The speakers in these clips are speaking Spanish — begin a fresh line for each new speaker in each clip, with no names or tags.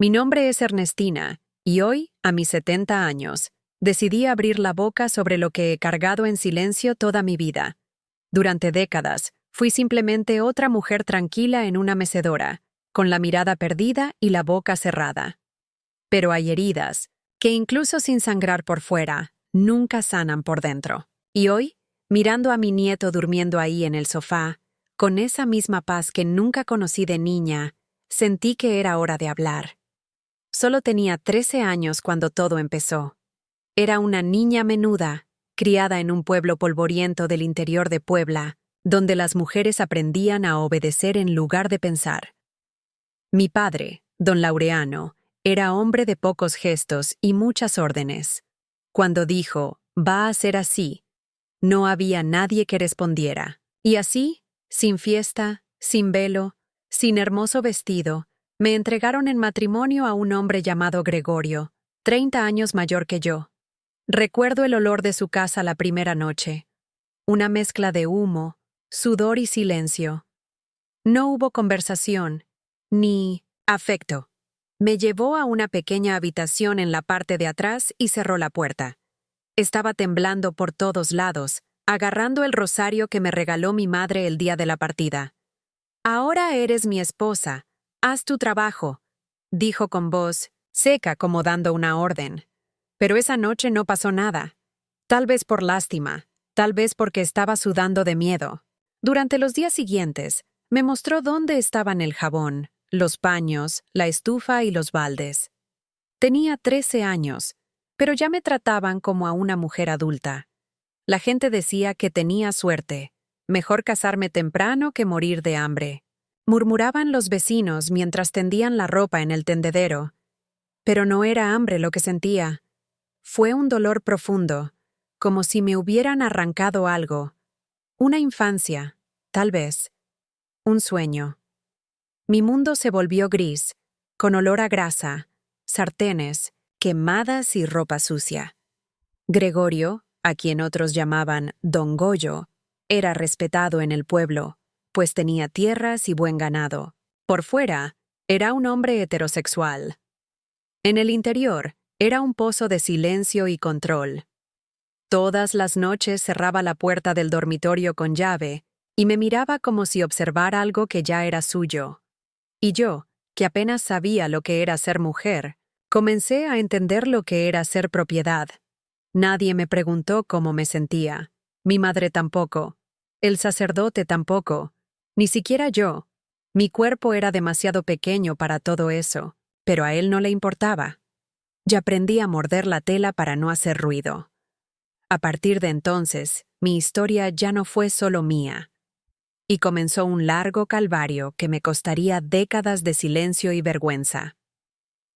Mi nombre es Ernestina, y hoy, a mis 70 años, decidí abrir la boca sobre lo que he cargado en silencio toda mi vida. Durante décadas, fui simplemente otra mujer tranquila en una mecedora, con la mirada perdida y la boca cerrada. Pero hay heridas, que incluso sin sangrar por fuera, nunca sanan por dentro. Y hoy, mirando a mi nieto durmiendo ahí en el sofá, con esa misma paz que nunca conocí de niña, sentí que era hora de hablar. Solo tenía 13 años cuando todo empezó. Era una niña menuda, criada en un pueblo polvoriento del interior de Puebla, donde las mujeres aprendían a obedecer en lugar de pensar. Mi padre, don Laureano, era hombre de pocos gestos y muchas órdenes. Cuando dijo, va a ser así, no había nadie que respondiera. Y así, sin fiesta, sin velo, sin hermoso vestido, me entregaron en matrimonio a un hombre llamado Gregorio, 30 años mayor que yo. Recuerdo el olor de su casa la primera noche. Una mezcla de humo, sudor y silencio. No hubo conversación, ni afecto. Me llevó a una pequeña habitación en la parte de atrás y cerró la puerta. Estaba temblando por todos lados, agarrando el rosario que me regaló mi madre el día de la partida. Ahora eres mi esposa. Haz tu trabajo, dijo con voz seca como dando una orden. Pero esa noche no pasó nada. Tal vez por lástima, tal vez porque estaba sudando de miedo. Durante los días siguientes, me mostró dónde estaban el jabón, los paños, la estufa y los baldes. Tenía 13 años, pero ya me trataban como a una mujer adulta. La gente decía que tenía suerte. Mejor casarme temprano que morir de hambre. Murmuraban los vecinos mientras tendían la ropa en el tendedero. Pero no era hambre lo que sentía. Fue un dolor profundo, como si me hubieran arrancado algo. Una infancia, tal vez. Un sueño. Mi mundo se volvió gris, con olor a grasa, sartenes, quemadas y ropa sucia. Gregorio, a quien otros llamaban Don Goyo, era respetado en el pueblo, pues tenía tierras y buen ganado. Por fuera, era un hombre heterosexual. En el interior, era un pozo de silencio y control. Todas las noches cerraba la puerta del dormitorio con llave y me miraba como si observara algo que ya era suyo. Y yo, que apenas sabía lo que era ser mujer, comencé a entender lo que era ser propiedad. Nadie me preguntó cómo me sentía. Mi madre tampoco. El sacerdote tampoco. Ni siquiera yo. Mi cuerpo era demasiado pequeño para todo eso, pero a él no le importaba. Ya aprendí a morder la tela para no hacer ruido. A partir de entonces, mi historia ya no fue solo mía. Y comenzó un largo calvario que me costaría décadas de silencio y vergüenza.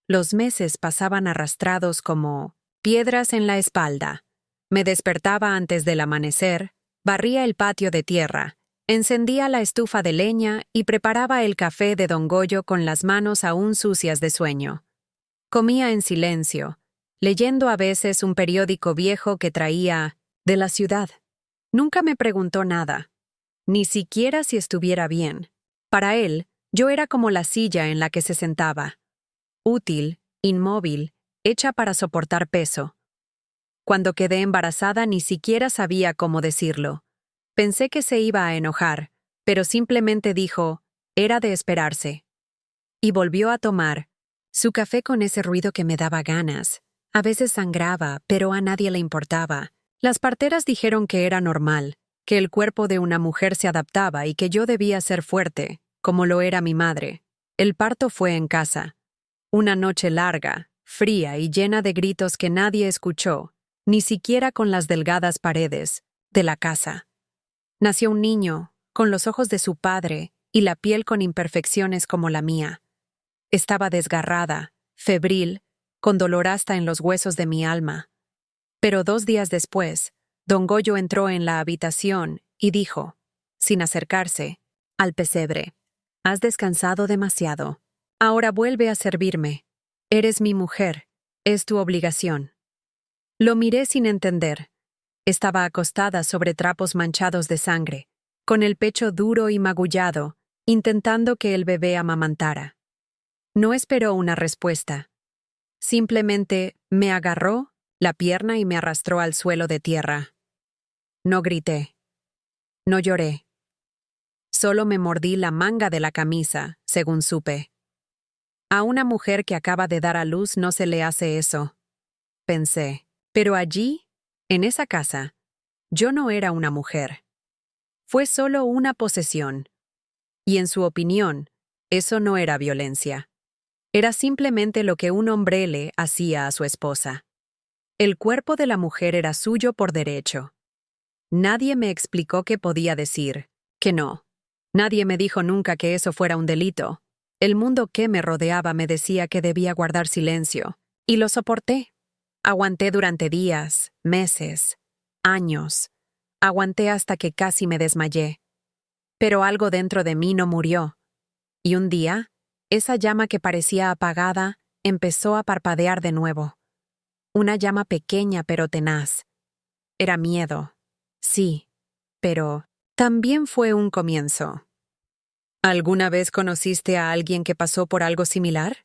Los meses pasaban arrastrados como piedras en la espalda. Me despertaba antes del amanecer, barría el patio de tierra, encendía la estufa de leña y preparaba el café de don Goyo con las manos aún sucias de sueño. Comía en silencio, leyendo a veces un periódico viejo que traía de la ciudad. Nunca me preguntó nada, ni siquiera si estuviera bien. Para él, yo era como la silla en la que se sentaba. Útil, inmóvil, hecha para soportar peso. Cuando quedé embarazada ni siquiera sabía cómo decirlo. Pensé que se iba a enojar, pero simplemente dijo, era de esperarse. Y volvió a tomar su café con ese ruido que me daba ganas. A veces sangraba, pero a nadie le importaba. Las parteras dijeron que era normal, que el cuerpo de una mujer se adaptaba y que yo debía ser fuerte, como lo era mi madre. El parto fue en casa. Una noche larga, fría y llena de gritos que nadie escuchó, ni siquiera con las delgadas paredes de la casa. Nació un niño, con los ojos de su padre y la piel con imperfecciones como la mía. Estaba desgarrada, febril, con dolor hasta en los huesos de mi alma. Pero 2 días después, don Goyo entró en la habitación y dijo, sin acercarse, al pesebre, has descansado demasiado. Ahora vuelve a servirme. Eres mi mujer, es tu obligación. Lo miré sin entender. Estaba acostada sobre trapos manchados de sangre, con el pecho duro y magullado, intentando que el bebé amamantara. No esperó una respuesta. Simplemente me agarró la pierna y me arrastró al suelo de tierra. No grité. No lloré. Solo me mordí la manga de la camisa, según supe. A una mujer que acaba de dar a luz no se le hace eso, pensé. Pero allí, en esa casa, yo no era una mujer. Fue solo una posesión. Y en su opinión, eso no era violencia. Era simplemente lo que un hombre le hacía a su esposa. El cuerpo de la mujer era suyo por derecho. Nadie me explicó que podía decir que no. Nadie me dijo nunca que eso fuera un delito. El mundo que me rodeaba me decía que debía guardar silencio. Y lo soporté. Aguanté durante días, meses, años. Aguanté hasta que casi me desmayé. Pero algo dentro de mí no murió. Y un día, esa llama que parecía apagada empezó a parpadear de nuevo. Una llama pequeña pero tenaz. Era miedo. Sí, pero también fue un comienzo. ¿Alguna vez conociste a alguien que pasó por algo similar?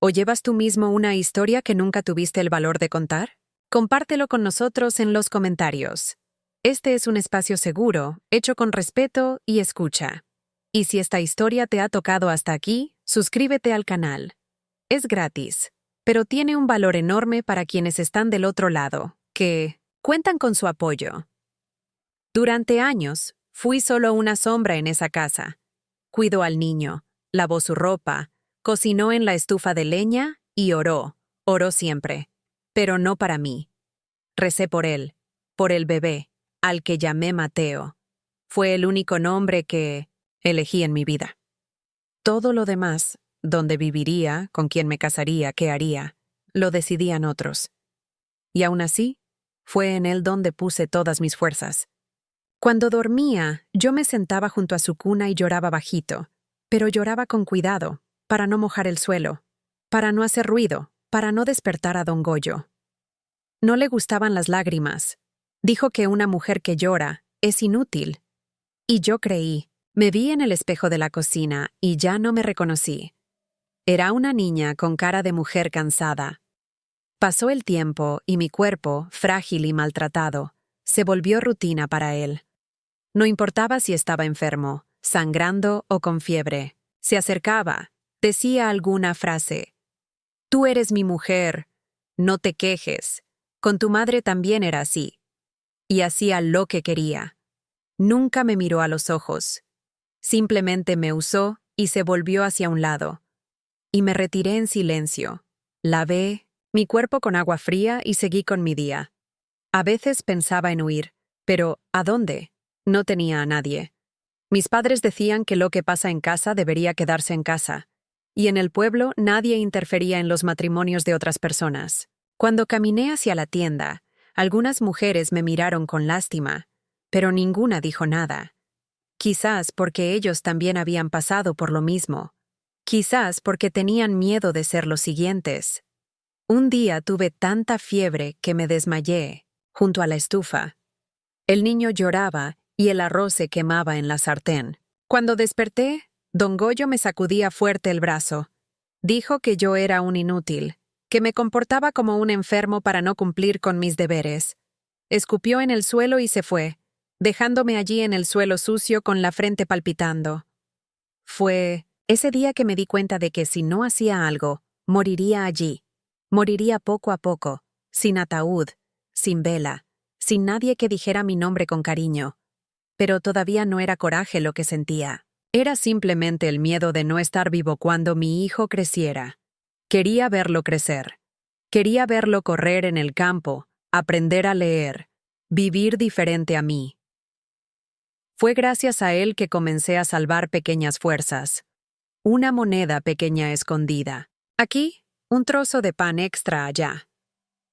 ¿O llevas tú mismo una historia que nunca tuviste el valor de contar? Compártelo con nosotros en los comentarios. Este es un espacio seguro, hecho con respeto y escucha. Y si esta historia te ha tocado hasta aquí, suscríbete al canal. Es gratis, pero tiene un valor enorme para quienes están del otro lado, que cuentan con su apoyo. Durante años, fui solo una sombra en esa casa. Cuidó al niño, lavó su ropa, cocinó en la estufa de leña y oró siempre. Pero no para mí. Recé por él, por el bebé, al que llamé Mateo. Fue el único nombre que elegí en mi vida. Todo lo demás, dónde viviría, con quién me casaría, qué haría, lo decidían otros. Y aún así, fue en él donde puse todas mis fuerzas. Cuando dormía, yo me sentaba junto a su cuna y lloraba bajito, pero lloraba con cuidado, para no mojar el suelo, para no hacer ruido, para no despertar a don Goyo. No le gustaban las lágrimas. Dijo que una mujer que llora es inútil. Y yo creí. Me vi en el espejo de la cocina y ya no me reconocí. Era una niña con cara de mujer cansada. Pasó el tiempo y mi cuerpo, frágil y maltratado, se volvió rutina para él. No importaba si estaba enfermo, sangrando o con fiebre. Se acercaba, decía alguna frase. Tú eres mi mujer, no te quejes. Con tu madre también era así. Y hacía lo que quería. Nunca me miró a los ojos. Simplemente me usó y se volvió hacia un lado. Y me retiré en silencio. Lavé mi cuerpo con agua fría y seguí con mi día. A veces pensaba en huir, pero ¿a dónde? No tenía a nadie. Mis padres decían que lo que pasa en casa debería quedarse en casa, y en el pueblo nadie interfería en los matrimonios de otras personas. Cuando caminé hacia la tienda, algunas mujeres me miraron con lástima, pero ninguna dijo nada. Quizás porque ellos también habían pasado por lo mismo. Quizás porque tenían miedo de ser los siguientes. Un día tuve tanta fiebre que me desmayé, junto a la estufa. El niño lloraba y el arroz se quemaba en la sartén. Cuando desperté, don Goyo me sacudía fuerte el brazo. Dijo que yo era un inútil, que me comportaba como un enfermo para no cumplir con mis deberes. Escupió en el suelo y se fue, dejándome allí en el suelo sucio con la frente palpitando. Fue ese día que me di cuenta de que si no hacía algo, moriría allí. Moriría poco a poco, sin ataúd, sin vela, sin nadie que dijera mi nombre con cariño. Pero todavía no era coraje lo que sentía. Era simplemente el miedo de no estar vivo cuando mi hijo creciera. Quería verlo crecer. Quería verlo correr en el campo, aprender a leer, vivir diferente a mí. Fue gracias a él que comencé a salvar pequeñas fuerzas. Una moneda pequeña escondida. Aquí, un trozo de pan extra allá.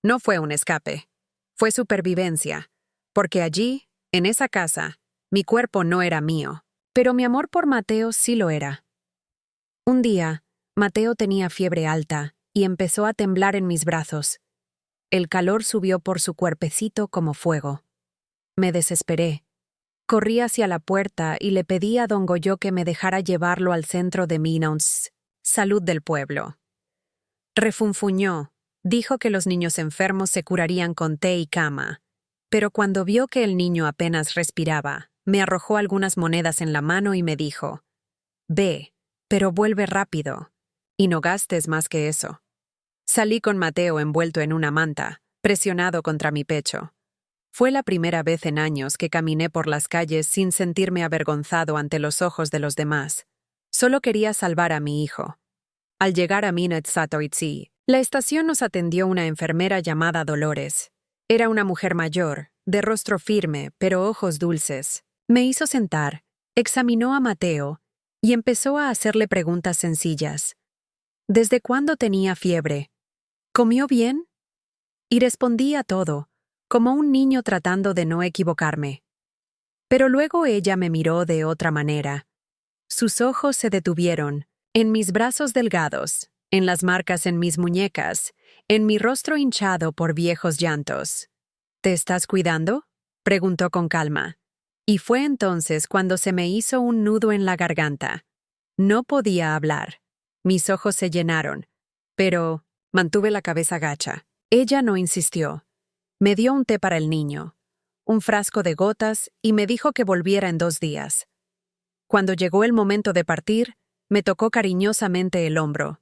No fue un escape. Fue supervivencia. Porque allí, en esa casa, mi cuerpo no era mío. Pero mi amor por Mateo sí lo era. Un día, Mateo tenía fiebre alta y empezó a temblar en mis brazos. El calor subió por su cuerpecito como fuego. Me desesperé. Corrí hacia la puerta y le pedí a don Goyo que me dejara llevarlo al centro de Minons. Salud del pueblo. Refunfuñó. Dijo que los niños enfermos se curarían con té y cama. Pero cuando vio que el niño apenas respiraba, me arrojó algunas monedas en la mano y me dijo: «Ve, pero vuelve rápido. Y no gastes más que eso». Salí con Mateo envuelto en una manta, presionado contra mi pecho. Fue la primera vez en años que caminé por las calles sin sentirme avergonzado ante los ojos de los demás. Solo quería salvar a mi hijo. Al llegar a Minetzaitoitzi, la estación nos atendió una enfermera llamada Dolores. Era una mujer mayor, de rostro firme, pero ojos dulces. Me hizo sentar, examinó a Mateo y empezó a hacerle preguntas sencillas. ¿Desde cuándo tenía fiebre? ¿Comió bien? Y respondí a todo, como un niño tratando de no equivocarme. Pero luego ella me miró de otra manera. Sus ojos se detuvieron, en mis brazos delgados, en las marcas en mis muñecas, en mi rostro hinchado por viejos llantos. ¿Te estás cuidando?, preguntó con calma. Y fue entonces cuando se me hizo un nudo en la garganta. No podía hablar. Mis ojos se llenaron, pero mantuve la cabeza gacha. Ella no insistió. Me dio un té para el niño, un frasco de gotas y me dijo que volviera en 2 días. Cuando llegó el momento de partir, me tocó cariñosamente el hombro.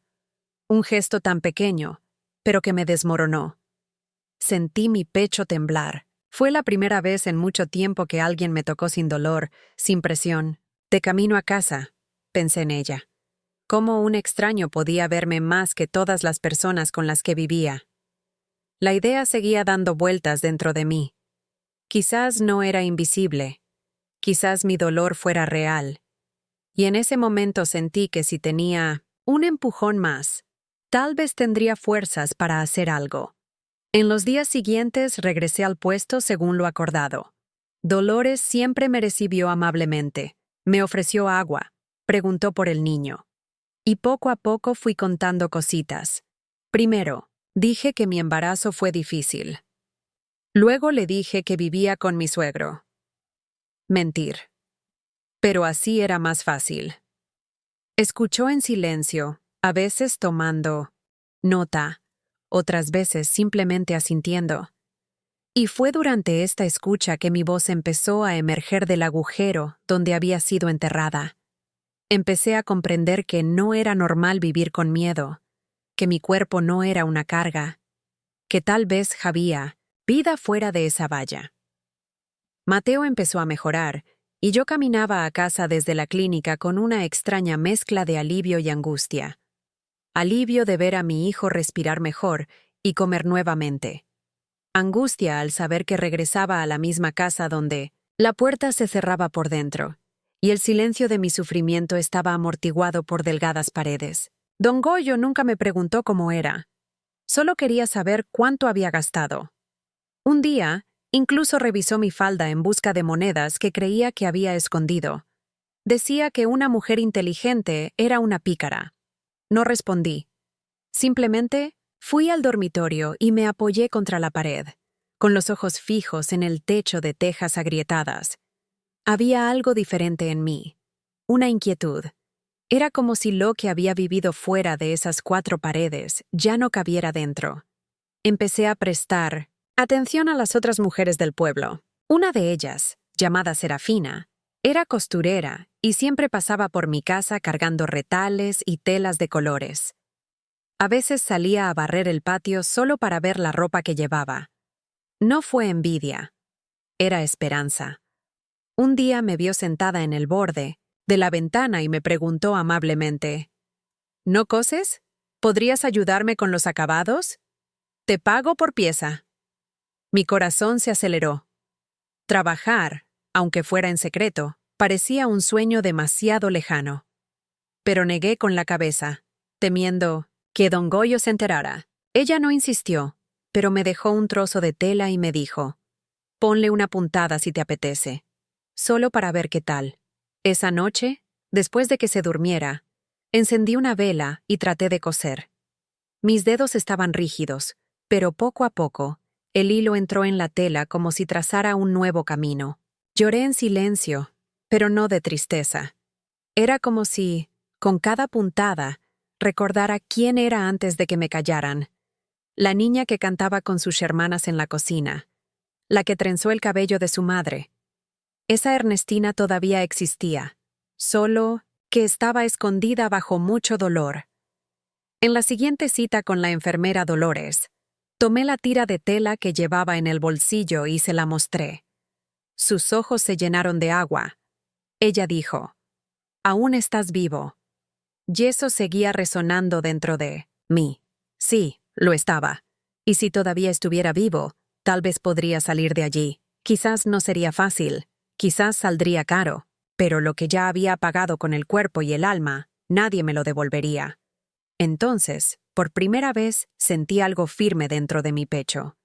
Un gesto tan pequeño, pero que me desmoronó. Sentí mi pecho temblar. Fue la primera vez en mucho tiempo que alguien me tocó sin dolor, sin presión. De camino a casa, pensé en ella. Cómo un extraño podía verme más que todas las personas con las que vivía. La idea seguía dando vueltas dentro de mí. Quizás no era invisible. Quizás mi dolor fuera real. Y en ese momento sentí que si tenía un empujón más, tal vez tendría fuerzas para hacer algo. En los días siguientes regresé al puesto según lo acordado. Dolores siempre me recibió amablemente. Me ofreció agua, preguntó por el niño. Y poco a poco fui contando cositas. Primero, dije que mi embarazo fue difícil. Luego le dije que vivía con mi suegro. Mentir. Pero así era más fácil. Escuchó en silencio, a veces tomando nota, otras veces simplemente asintiendo. Y fue durante esta escucha que mi voz empezó a emerger del agujero donde había sido enterrada. Empecé a comprender que no era normal vivir con miedo, que mi cuerpo no era una carga, que tal vez había vida fuera de esa valla. Mateo empezó a mejorar, y yo caminaba a casa desde la clínica con una extraña mezcla de alivio y angustia. Alivio de ver a mi hijo respirar mejor y comer nuevamente. Angustia al saber que regresaba a la misma casa donde la puerta se cerraba por dentro, y el silencio de mi sufrimiento estaba amortiguado por delgadas paredes. Don Goyo nunca me preguntó cómo era. Solo quería saber cuánto había gastado. Un día, incluso revisó mi falda en busca de monedas que creía que había escondido. Decía que una mujer inteligente era una pícara. No respondí. Simplemente fui al dormitorio y me apoyé contra la pared, con los ojos fijos en el techo de tejas agrietadas. Había algo diferente en mí, una inquietud. Era como si lo que había vivido fuera de esas 4 paredes ya no cabiera dentro. Empecé a prestar atención a las otras mujeres del pueblo. Una de ellas, llamada Serafina, era costurera y siempre pasaba por mi casa cargando retales y telas de colores. A veces salía a barrer el patio solo para ver la ropa que llevaba. No fue envidia, era esperanza. Un día me vio sentada en el borde de la ventana y me preguntó amablemente: ¿No coses? ¿Podrías ayudarme con los acabados? Te pago por pieza. Mi corazón se aceleró. Trabajar, aunque fuera en secreto, parecía un sueño demasiado lejano. Pero negué con la cabeza, temiendo que don Goyo se enterara. Ella no insistió, pero me dejó un trozo de tela y me dijo: «Ponle una puntada si te apetece, solo para ver qué tal». Esa noche, después de que se durmiera, encendí una vela y traté de coser. Mis dedos estaban rígidos, pero poco a poco, el hilo entró en la tela como si trazara un nuevo camino. Lloré en silencio, pero no de tristeza. Era como si, con cada puntada, recordara quién era antes de que me callaran. La niña que cantaba con sus hermanas en la cocina. La que trenzó el cabello de su madre. Esa Ernestina todavía existía, solo que estaba escondida bajo mucho dolor. En la siguiente cita con la enfermera Dolores, tomé la tira de tela que llevaba en el bolsillo y se la mostré. Sus ojos se llenaron de agua. Ella dijo, «Aún estás vivo». Yeso seguía resonando dentro de mí. Sí, lo estaba. Y si todavía estuviera vivo, tal vez podría salir de allí. Quizás no sería fácil, quizás saldría caro, pero lo que ya había pagado con el cuerpo y el alma, nadie me lo devolvería. Entonces, por primera vez, sentí algo firme dentro de mi pecho.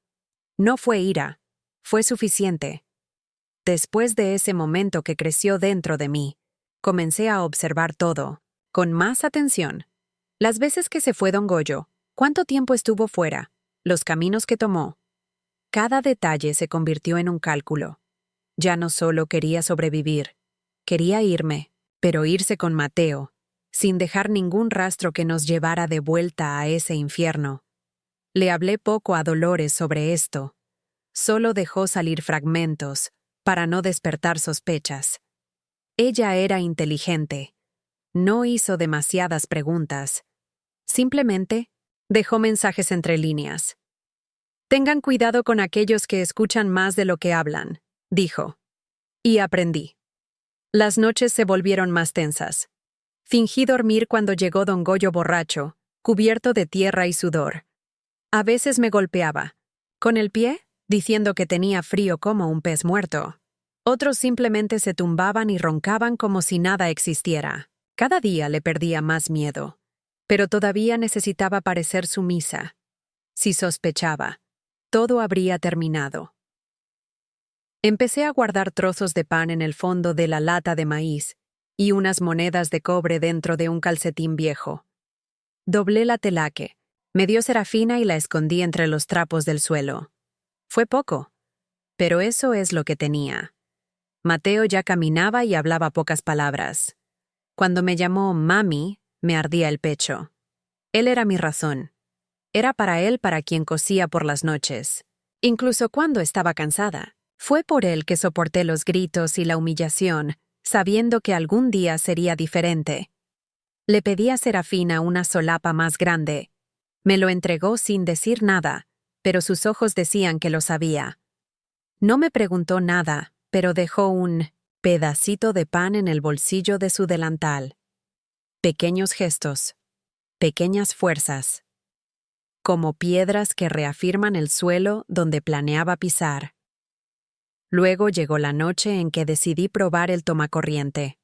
No fue ira, fue suficiente. Después de ese momento que creció dentro de mí, comencé a observar todo, con más atención. Las veces que se fue don Goyo, cuánto tiempo estuvo fuera, los caminos que tomó. Cada detalle se convirtió en un cálculo. Ya no solo quería sobrevivir, quería irme, pero irse con Mateo, sin dejar ningún rastro que nos llevara de vuelta a ese infierno. Le hablé poco a Dolores sobre esto. Solo dejó salir fragmentos, para no despertar sospechas. Ella era inteligente. No hizo demasiadas preguntas. Simplemente dejó mensajes entre líneas. «Tengan cuidado con aquellos que escuchan más de lo que hablan», dijo. Y aprendí. Las noches se volvieron más tensas. Fingí dormir cuando llegó don Goyo borracho, cubierto de tierra y sudor. A veces me golpeaba, con el pie, diciendo que tenía frío como un pez muerto. Otros simplemente se tumbaban y roncaban como si nada existiera. Cada día le perdía más miedo, pero todavía necesitaba parecer sumisa. Si sospechaba, todo habría terminado. Empecé a guardar trozos de pan en el fondo de la lata de maíz y unas monedas de cobre dentro de un calcetín viejo. Doblé la telaque, me dio Serafina y la escondí entre los trapos del suelo. Fue poco, pero eso es lo que tenía. Mateo ya caminaba y hablaba pocas palabras. Cuando me llamó mami, me ardía el pecho. Él era mi razón. Era para él para quien cosía por las noches, incluso cuando estaba cansada. Fue por él que soporté los gritos y la humillación, sabiendo que algún día sería diferente. Le pedí a Serafina una solapa más grande. Me lo entregó sin decir nada, pero sus ojos decían que lo sabía. No me preguntó nada, pero dejó un pedacito de pan en el bolsillo de su delantal. Pequeños gestos, pequeñas fuerzas, como piedras que reafirman el suelo donde planeaba pisar. Luego llegó la noche en que decidí probar el tomacorriente.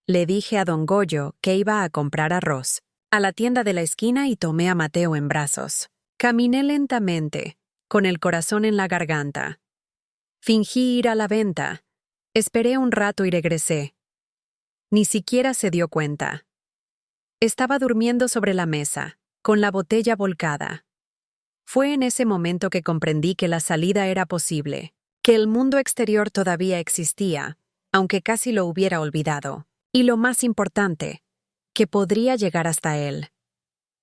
Le dije a don Goyo que iba a comprar arroz a la tienda de la esquina y tomé a Mateo en brazos. Caminé lentamente, con el corazón en la garganta. Fingí ir a la venta. Esperé un rato y regresé. Ni siquiera se dio cuenta. Estaba durmiendo sobre la mesa, con la botella volcada. Fue en ese momento que comprendí que la salida era posible, que el mundo exterior todavía existía, aunque casi lo hubiera olvidado. Y lo más importante, que podría llegar hasta él.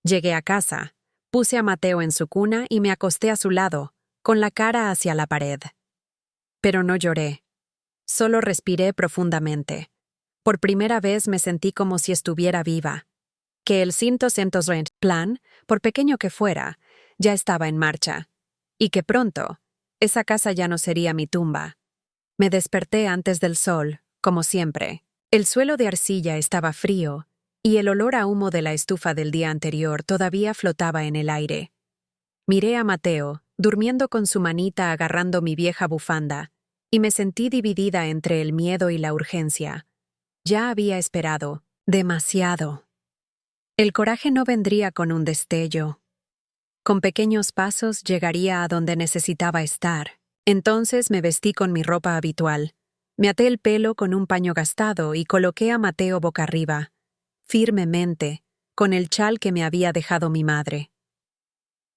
Llegué a casa, puse a Mateo en su cuna y me acosté a su lado, con la cara hacia la pared. Pero no lloré. Solo respiré profundamente. Por primera vez me sentí como si estuviera viva. Que el 100% plan, por pequeño que fuera, ya estaba en marcha. Y que pronto, esa casa ya no sería mi tumba. Me desperté antes del sol, como siempre. El suelo de arcilla estaba frío, y el olor a humo de la estufa del día anterior todavía flotaba en el aire. Miré a Mateo, durmiendo con su manita agarrando mi vieja bufanda, y me sentí dividida entre el miedo y la urgencia. Ya había esperado, demasiado. El coraje no vendría con un destello. Con pequeños pasos llegaría a donde necesitaba estar. Entonces me vestí con mi ropa habitual. Me até el pelo con un paño gastado y coloqué a Mateo boca arriba, firmemente, con el chal que me había dejado mi madre.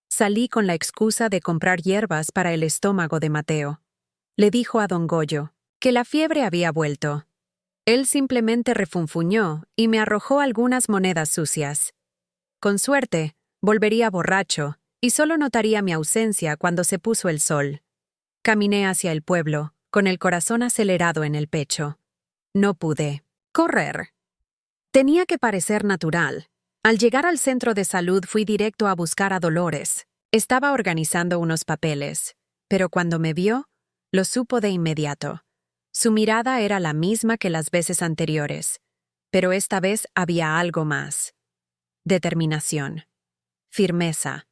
Salí con la excusa de comprar hierbas para el estómago de Mateo. Le dijo a don Goyo que la fiebre había vuelto. Él simplemente refunfuñó y me arrojó algunas monedas sucias. Con suerte, volvería borracho y solo notaría mi ausencia cuando se puso el sol. Caminé hacia el pueblo, con el corazón acelerado en el pecho. No pude correr. Tenía que parecer natural. Al llegar al centro de salud fui directo a buscar a Dolores. Estaba organizando unos papeles, pero cuando me vio, lo supo de inmediato. Su mirada era la misma que las veces anteriores, pero esta vez había algo más. Determinación. Firmeza.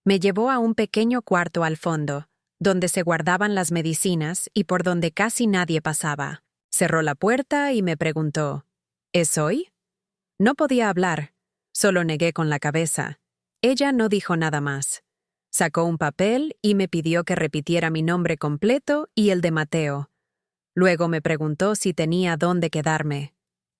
Me llevó a un pequeño cuarto al fondo, donde se guardaban las medicinas y por donde casi nadie pasaba. Cerró la puerta y me preguntó, ¿es hoy? No podía hablar, solo negué con la cabeza. Ella no dijo nada más. Sacó un papel y me pidió que repitiera mi nombre completo y el de Mateo. Luego me preguntó si tenía dónde quedarme.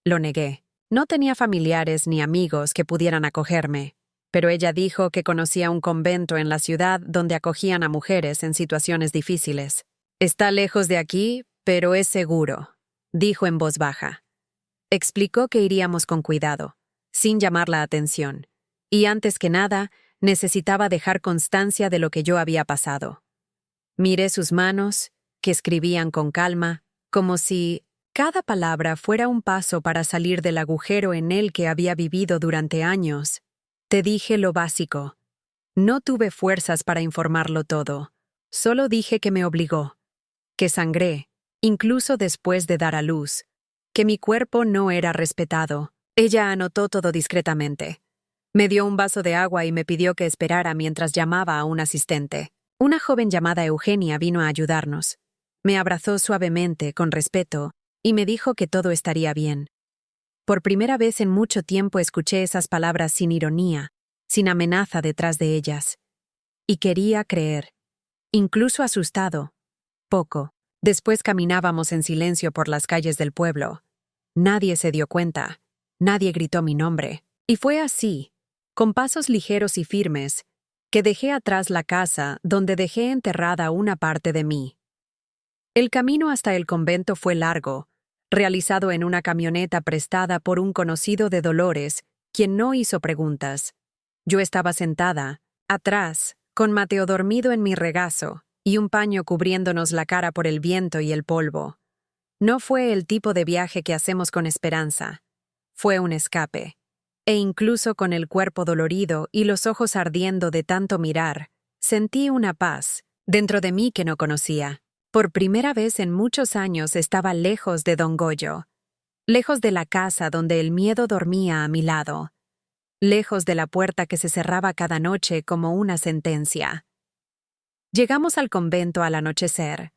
Lo negué. No tenía familiares ni amigos que pudieran acogerme, pero ella dijo que conocía un convento en la ciudad donde acogían a mujeres en situaciones difíciles. Está lejos de aquí, pero es seguro, dijo en voz baja. Explicó que iríamos con cuidado, sin llamar la atención, y antes que nada, necesitaba dejar constancia de lo que yo había pasado. Miré sus manos, que escribían con calma, como si cada palabra fuera un paso para salir del agujero en el que había vivido durante años. Te dije lo básico. No tuve fuerzas para informarlo todo. Solo dije que me obligó, que sangré, incluso después de dar a luz, que mi cuerpo no era respetado. Ella anotó todo discretamente. Me dio un vaso de agua y me pidió que esperara mientras llamaba a un asistente. Una joven llamada Eugenia vino a ayudarnos. Me abrazó suavemente, con respeto, y me dijo que todo estaría bien. Por primera vez en mucho tiempo escuché esas palabras sin ironía, sin amenaza detrás de ellas. Y quería creer, incluso asustado. Poco. Después caminábamos en silencio por las calles del pueblo. Nadie se dio cuenta, nadie gritó mi nombre. Y fue así, con pasos ligeros y firmes, que dejé atrás la casa donde dejé enterrada una parte de mí. El camino hasta el convento fue largo, realizado en una camioneta prestada por un conocido de Dolores, quien no hizo preguntas. Yo estaba sentada, atrás, con Mateo dormido en mi regazo, y un paño cubriéndonos la cara por el viento y el polvo. No fue el tipo de viaje que hacemos con esperanza. Fue un escape. E incluso con el cuerpo dolorido y los ojos ardiendo de tanto mirar, sentí una paz dentro de mí que no conocía. Por primera vez en muchos años estaba lejos de Don Goyo, lejos de la casa donde el miedo dormía a mi lado, lejos de la puerta que se cerraba cada noche como una sentencia. Llegamos al convento al anochecer.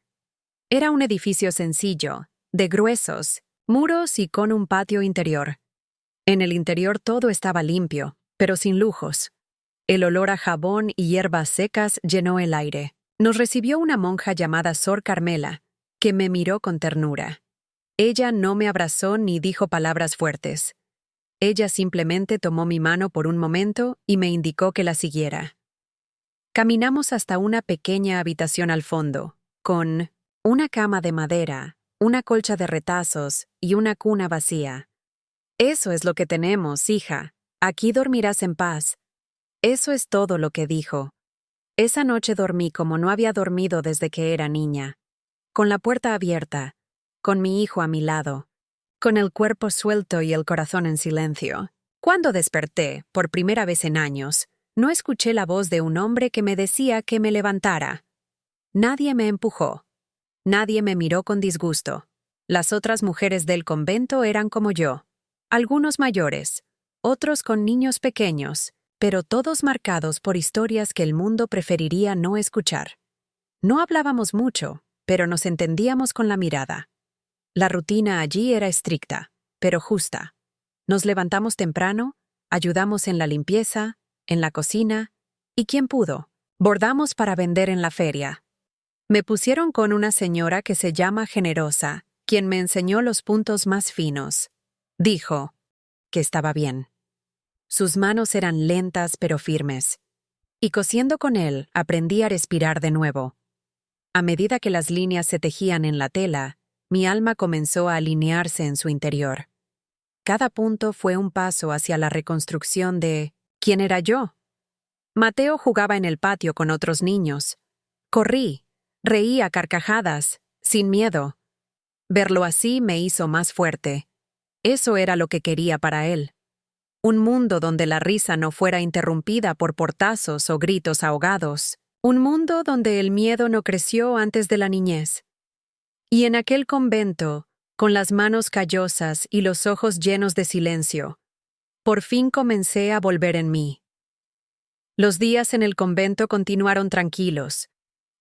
Era un edificio sencillo, de gruesos muros y con un patio interior. En el interior todo estaba limpio, pero sin lujos. El olor a jabón y hierbas secas llenó el aire. Nos recibió una monja llamada Sor Carmela, que me miró con ternura. Ella no me abrazó ni dijo palabras fuertes. Ella simplemente tomó mi mano por un momento y me indicó que la siguiera. Caminamos hasta una pequeña habitación al fondo, con una cama de madera, una colcha de retazos y una cuna vacía. Eso es lo que tenemos, hija. Aquí dormirás en paz. Eso es todo lo que dijo. Esa noche dormí como no había dormido desde que era niña, con la puerta abierta, con mi hijo a mi lado, con el cuerpo suelto y el corazón en silencio. Cuando desperté, por primera vez en años, no escuché la voz de un hombre que me decía que me levantara. Nadie me empujó. Nadie me miró con disgusto. Las otras mujeres del convento eran como yo, algunos mayores, otros con niños pequeños, pero todos marcados por historias que el mundo preferiría no escuchar. No hablábamos mucho, pero nos entendíamos con la mirada. La rutina allí era estricta, pero justa. Nos levantamos temprano, ayudamos en la limpieza, en la cocina, y quien pudo, bordamos para vender en la feria. Me pusieron con una señora que se llama Generosa, quien me enseñó los puntos más finos. Dijo que estaba bien. Sus manos eran lentas pero firmes. Y cosiendo con él, aprendí a respirar de nuevo. A medida que las líneas se tejían en la tela, mi alma comenzó a alinearse en su interior. Cada punto fue un paso hacia la reconstrucción de ¿Quién era yo? Mateo jugaba en el patio con otros niños. Corrí, reí a carcajadas, sin miedo. Verlo así me hizo más fuerte. Eso era lo que quería para él. Un mundo donde la risa no fuera interrumpida por portazos o gritos ahogados. Un mundo donde el miedo no creció antes de la niñez. Y en aquel convento, con las manos callosas y los ojos llenos de silencio, por fin comencé a volver en mí. Los días en el convento continuaron tranquilos,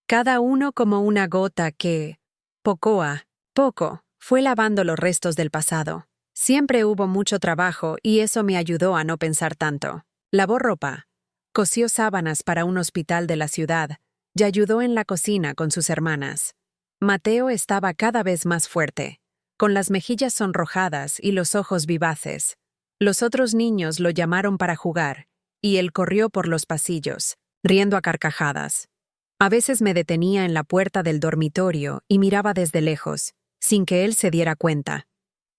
cada uno como una gota que, poco a poco, fue lavando los restos del pasado. Siempre hubo mucho trabajo y eso me ayudó a no pensar tanto. Lavó ropa, cosió sábanas para un hospital de la ciudad y ayudó en la cocina con sus hermanas. Mateo estaba cada vez más fuerte, con las mejillas sonrojadas y los ojos vivaces. Los otros niños lo llamaron para jugar, y él corrió por los pasillos, riendo a carcajadas. A veces me detenía en la puerta del dormitorio y miraba desde lejos, sin que él se diera cuenta.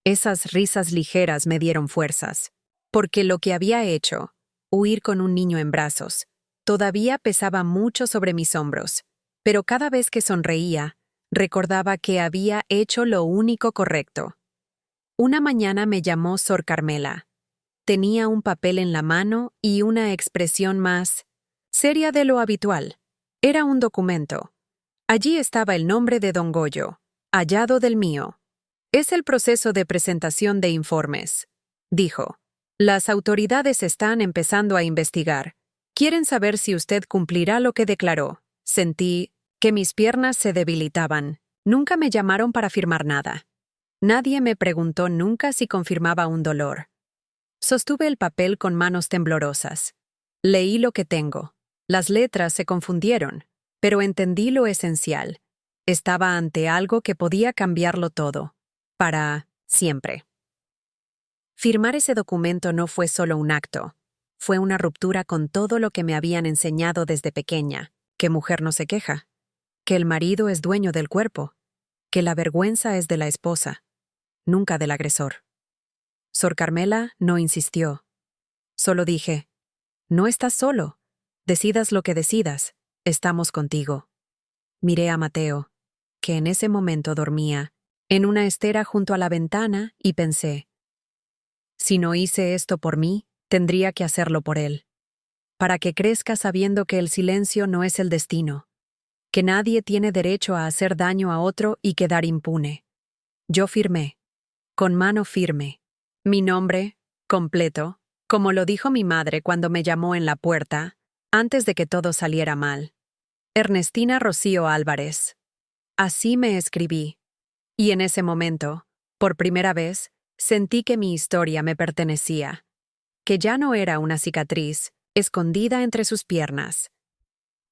Esas risas ligeras me dieron fuerzas, porque lo que había hecho, huir con un niño en brazos, todavía pesaba mucho sobre mis hombros, pero cada vez que sonreía, recordaba que había hecho lo único correcto. Una mañana me llamó Sor Carmela. Tenía un papel en la mano y una expresión más seria de lo habitual. Era un documento. Allí estaba el nombre de don Goyo, hallado del mío. Es el proceso de presentación de informes, dijo. Las autoridades están empezando a investigar. Quieren saber si usted cumplirá lo que declaró. Sentí que mis piernas se debilitaban. Nunca me llamaron para firmar nada. Nadie me preguntó nunca si confirmaba un dolor. Sostuve el papel con manos temblorosas. Leí lo que tengo. Las letras se confundieron, pero entendí lo esencial. Estaba ante algo que podía cambiarlo todo. Para siempre. Firmar ese documento no fue solo un acto. Fue una ruptura con todo lo que me habían enseñado desde pequeña. Que mujer no se queja. Que el marido es dueño del cuerpo. Que la vergüenza es de la esposa, nunca del agresor. Sor Carmela no insistió. Solo dije, no estás solo. Decidas lo que decidas, estamos contigo. Miré a Mateo, que en ese momento dormía, en una estera junto a la ventana, y pensé, si no hice esto por mí, tendría que hacerlo por él. Para que crezca sabiendo que el silencio no es el destino, que nadie tiene derecho a hacer daño a otro y quedar impune. Yo firmé, con mano firme, mi nombre, completo, como lo dijo mi madre cuando me llamó en la puerta, antes de que todo saliera mal. Ernestina Rocío Álvarez. Así me escribí. Y en ese momento, por primera vez, sentí que mi historia me pertenecía, que ya no era una cicatriz, escondida entre sus piernas.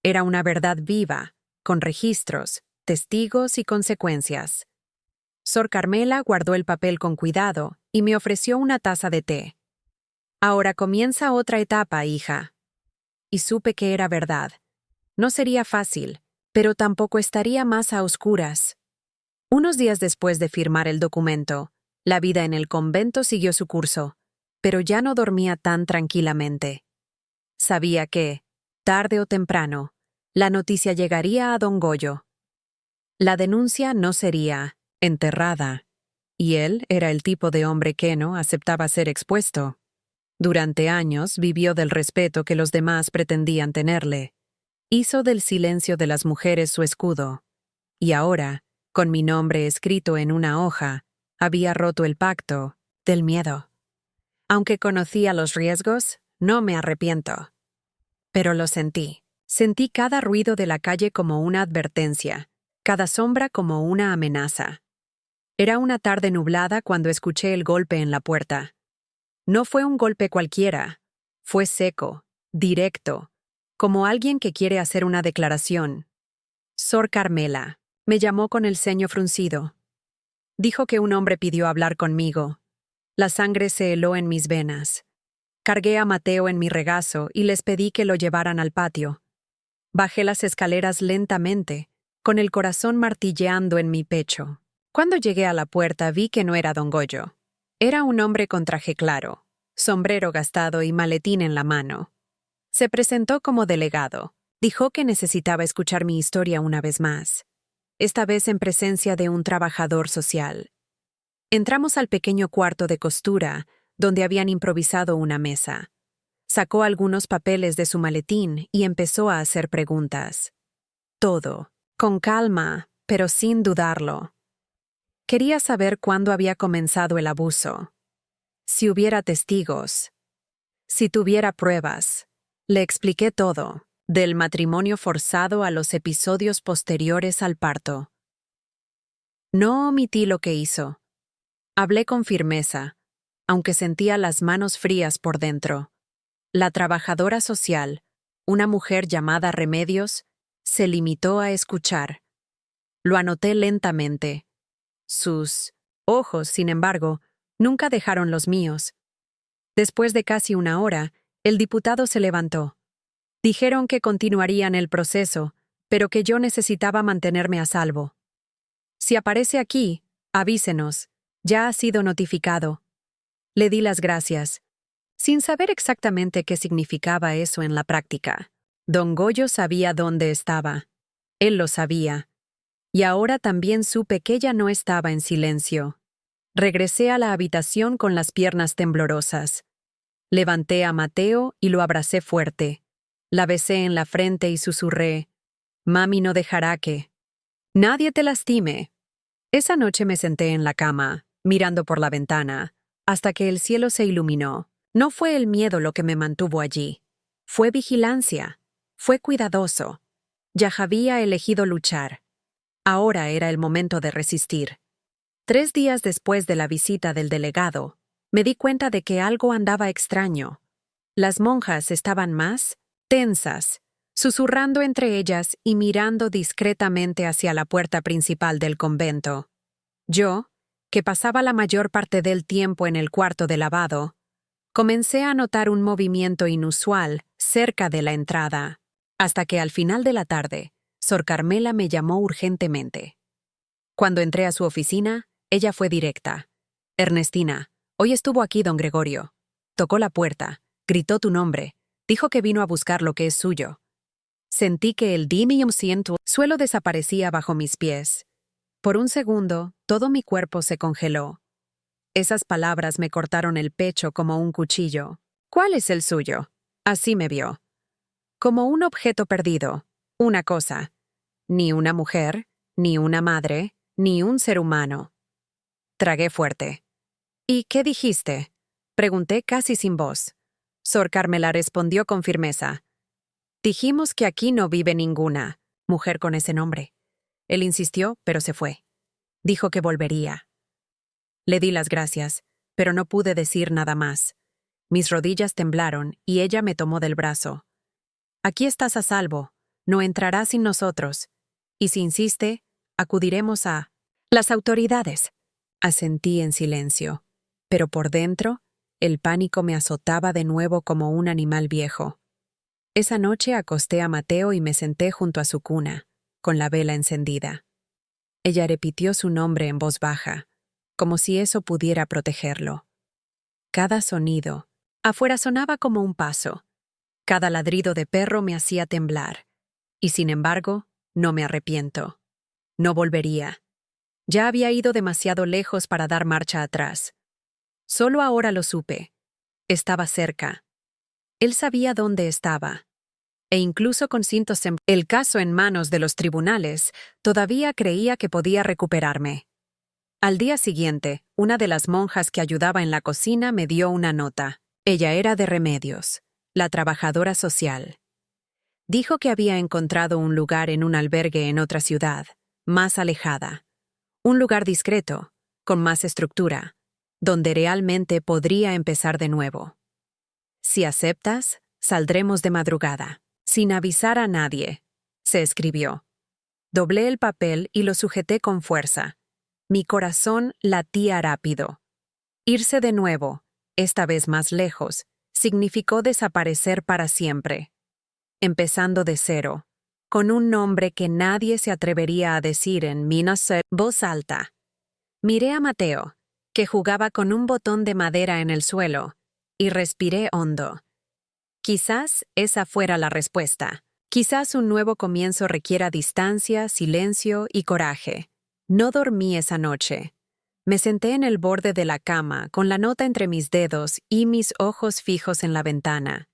Era una verdad viva, con registros, testigos y consecuencias. Sor Carmela guardó el papel con cuidado y me ofreció una taza de té. Ahora comienza otra etapa, hija. Y supe que era verdad. No sería fácil, pero tampoco estaría más a oscuras. Unos días después de firmar el documento, la vida en el convento siguió su curso, pero ya no dormía tan tranquilamente. Sabía que, tarde o temprano, la noticia llegaría a don Goyo. La denuncia no sería enterrada, y él era el tipo de hombre que no aceptaba ser expuesto. Durante años vivió del respeto que los demás pretendían tenerle. Hizo del silencio de las mujeres su escudo. Y ahora, con mi nombre escrito en una hoja, había roto el pacto del miedo. Aunque conocía los riesgos, no me arrepiento. Pero lo sentí. Sentí cada ruido de la calle como una advertencia, cada sombra como una amenaza. Era una tarde nublada cuando escuché el golpe en la puerta. No fue un golpe cualquiera. Fue seco, directo, como alguien que quiere hacer una declaración. Sor Carmela me llamó con el ceño fruncido. Dijo que un hombre pidió hablar conmigo. La sangre se heló en mis venas. Cargué a Mateo en mi regazo y les pedí que lo llevaran al patio. Bajé las escaleras lentamente, con el corazón martilleando en mi pecho. Cuando llegué a la puerta vi que no era don Goyo. Era un hombre con traje claro, sombrero gastado y maletín en la mano. Se presentó como delegado. Dijo que necesitaba escuchar mi historia una vez más, esta vez en presencia de un trabajador social. Entramos al pequeño cuarto de costura, donde habían improvisado una mesa. Sacó algunos papeles de su maletín y empezó a hacer preguntas. Todo, con calma, pero sin dudarlo. Quería saber cuándo había comenzado el abuso. Si hubiera testigos. Si tuviera pruebas. Le expliqué todo, del matrimonio forzado a los episodios posteriores al parto. No omití lo que hizo. Hablé con firmeza, aunque sentía las manos frías por dentro. La trabajadora social, una mujer llamada Remedios, se limitó a escuchar. Lo anoté lentamente. Sus ojos, sin embargo, nunca dejaron los míos. Después de casi una hora, el diputado se levantó. Dijeron que continuarían el proceso, pero que yo necesitaba mantenerme a salvo. Si aparece aquí, avísenos. Ya ha sido notificado. Le di las gracias, sin saber exactamente qué significaba eso en la práctica. Don Goyo sabía dónde estaba. Él lo sabía. Y ahora también supe que ella no estaba en silencio. Regresé a la habitación con las piernas temblorosas. Levanté a Mateo y lo abracé fuerte. La besé en la frente y susurré: «Mami no dejará que nadie te lastime». Esa noche me senté en la cama, mirando por la ventana, hasta que el cielo se iluminó. No fue el miedo lo que me mantuvo allí. Fue vigilancia. Fue cuidadoso. Ya había elegido luchar. Ahora era el momento de resistir. 3 días después de la visita del delegado, me di cuenta de que algo andaba extraño. Las monjas estaban más tensas, susurrando entre ellas y mirando discretamente hacia la puerta principal del convento. Yo, que pasaba la mayor parte del tiempo en el cuarto de lavado, comencé a notar un movimiento inusual cerca de la entrada, hasta que al final de la tarde, Sor Carmela me llamó urgentemente. Cuando entré a su oficina, ella fue directa. «Ernestina, hoy estuvo aquí don Gregorio. Tocó la puerta, gritó tu nombre, dijo que vino a buscar lo que es suyo». Sentí que el dimium suelo desaparecía bajo mis pies. Por un segundo, todo mi cuerpo se congeló. Esas palabras me cortaron el pecho como un cuchillo. «¿Cuál es el suyo?» Así me vio. Como un objeto perdido, una cosa. Ni una mujer, ni una madre, ni un ser humano. Tragué fuerte. «¿Y qué dijiste?», pregunté casi sin voz. Sor Carmela respondió con firmeza. «Dijimos que aquí no vive ninguna mujer con ese nombre». Él insistió, pero se fue. Dijo que volvería. Le di las gracias, pero no pude decir nada más. Mis rodillas temblaron y ella me tomó del brazo. «Aquí estás a salvo. No entrarás sin nosotros. Y si insiste, acudiremos a las autoridades». Asentí en silencio, pero por dentro, el pánico me azotaba de nuevo como un animal viejo. Esa noche acosté a Mateo y me senté junto a su cuna, con la vela encendida. Ella repitió su nombre en voz baja, como si eso pudiera protegerlo. Cada sonido, afuera sonaba como un paso. Cada ladrido de perro me hacía temblar. Y sin embargo, no me arrepiento. No volvería. Ya había ido demasiado lejos para dar marcha atrás. Solo ahora lo supe. Estaba cerca. Él sabía dónde estaba. E incluso con el caso en manos de los tribunales, todavía creía que podía recuperarme. Al día siguiente, una de las monjas que ayudaba en la cocina me dio una nota. Ella era de Remedios, la trabajadora social. Dijo que había encontrado un lugar en un albergue en otra ciudad, más alejada. Un lugar discreto, con más estructura, donde realmente podría empezar de nuevo. «Si aceptas, saldremos de madrugada, sin avisar a nadie», se escribió. Doblé el papel y lo sujeté con fuerza. Mi corazón latía rápido. Irse de nuevo, esta vez más lejos, significó desaparecer para siempre. Empezando de cero, con un nombre que nadie se atrevería a decir en voz alta. Miré a Mateo, que jugaba con un botón de madera en el suelo, y respiré hondo. Quizás esa fuera la respuesta. Quizás un nuevo comienzo requiera distancia, silencio y coraje. No dormí esa noche. Me senté en el borde de la cama, con la nota entre mis dedos y mis ojos fijos en la ventana.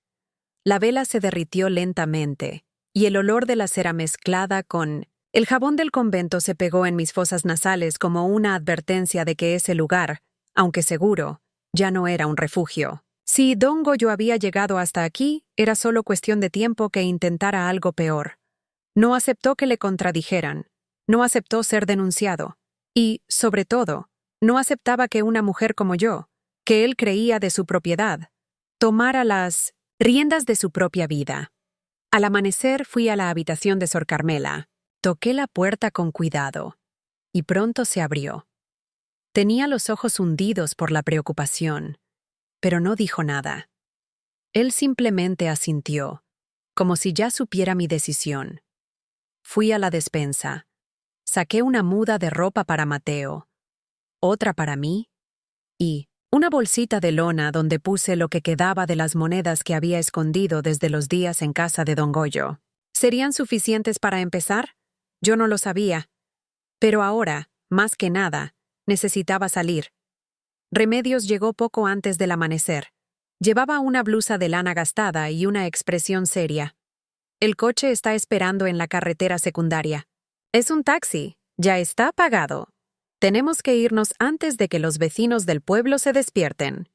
La vela se derritió lentamente, y el olor de la cera mezclada con el jabón del convento se pegó en mis fosas nasales como una advertencia de que ese lugar, aunque seguro, ya no era un refugio. Si Don Goyo había llegado hasta aquí, era solo cuestión de tiempo que intentara algo peor. No aceptó que le contradijeran, no aceptó ser denunciado, y, sobre todo, no aceptaba que una mujer como yo, que él creía de su propiedad, tomara las riendas de su propia vida. Al amanecer fui a la habitación de Sor Carmela, toqué la puerta con cuidado, y pronto se abrió. Tenía los ojos hundidos por la preocupación, pero no dijo nada. Él simplemente asintió, como si ya supiera mi decisión. Fui a la despensa. Saqué una muda de ropa para Mateo, otra para mí, y una bolsita de lona donde puse lo que quedaba de las monedas que había escondido desde los días en casa de Don Goyo. ¿Serían suficientes para empezar? Yo no lo sabía. Pero ahora, más que nada, necesitaba salir. Remedios llegó poco antes del amanecer. Llevaba una blusa de lana gastada y una expresión seria. El coche está esperando en la carretera secundaria. Es un taxi. Ya está pagado. Tenemos que irnos antes de que los vecinos del pueblo se despierten.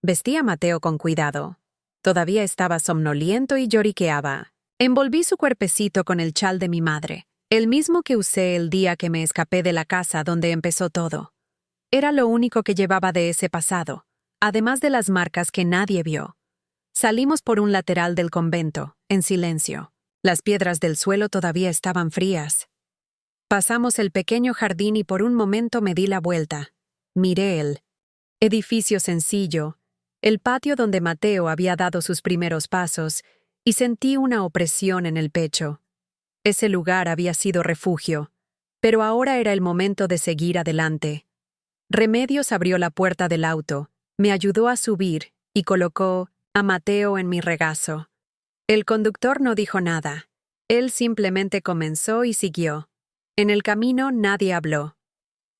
Vestí a Mateo con cuidado. Todavía estaba somnoliento y lloriqueaba. Envolví su cuerpecito con el chal de mi madre, el mismo que usé el día que me escapé de la casa donde empezó todo. Era lo único que llevaba de ese pasado, además de las marcas que nadie vio. Salimos por un lateral del convento, en silencio. Las piedras del suelo todavía estaban frías. Pasamos el pequeño jardín y por un momento me di la vuelta. Miré el edificio sencillo, el patio donde Mateo había dado sus primeros pasos, y sentí una opresión en el pecho. Ese lugar había sido refugio, pero ahora era el momento de seguir adelante. Remedios abrió la puerta del auto, me ayudó a subir y colocó a Mateo en mi regazo. El conductor no dijo nada. Él simplemente comenzó y siguió. En el camino nadie habló.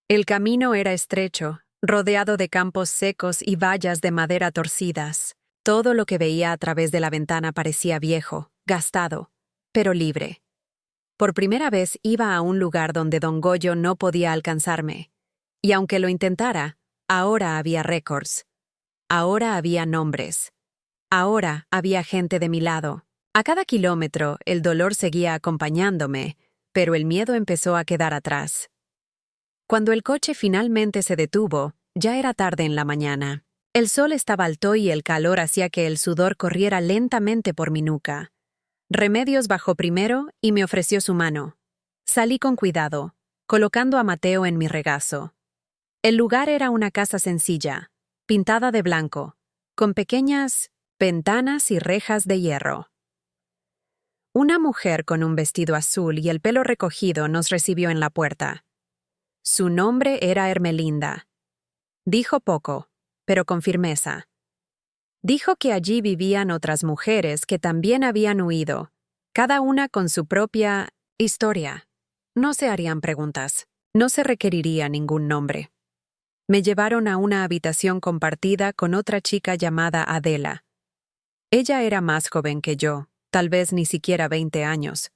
El camino era estrecho, rodeado de campos secos y vallas de madera torcidas. Todo lo que veía a través de la ventana parecía viejo, gastado, pero libre. Por primera vez iba a un lugar donde Don Goyo no podía alcanzarme. Y aunque lo intentara, ahora había récords. Ahora había nombres. Ahora había gente de mi lado. A cada kilómetro el dolor seguía acompañándome, pero el miedo empezó a quedar atrás. Cuando el coche finalmente se detuvo, ya era tarde en la mañana. El sol estaba alto y el calor hacía que el sudor corriera lentamente por mi nuca. Remedios bajó primero y me ofreció su mano. Salí con cuidado, colocando a Mateo en mi regazo. El lugar era una casa sencilla, pintada de blanco, con pequeñas ventanas y rejas de hierro. Una mujer con un vestido azul y el pelo recogido nos recibió en la puerta. Su nombre era Ermelinda. Dijo poco, pero con firmeza. Dijo que allí vivían otras mujeres que también habían huido, cada una con su propia historia. No se harían preguntas, no se requeriría ningún nombre. Me llevaron a una habitación compartida con otra chica llamada Adela. Ella era más joven que yo, tal vez ni siquiera 20 años.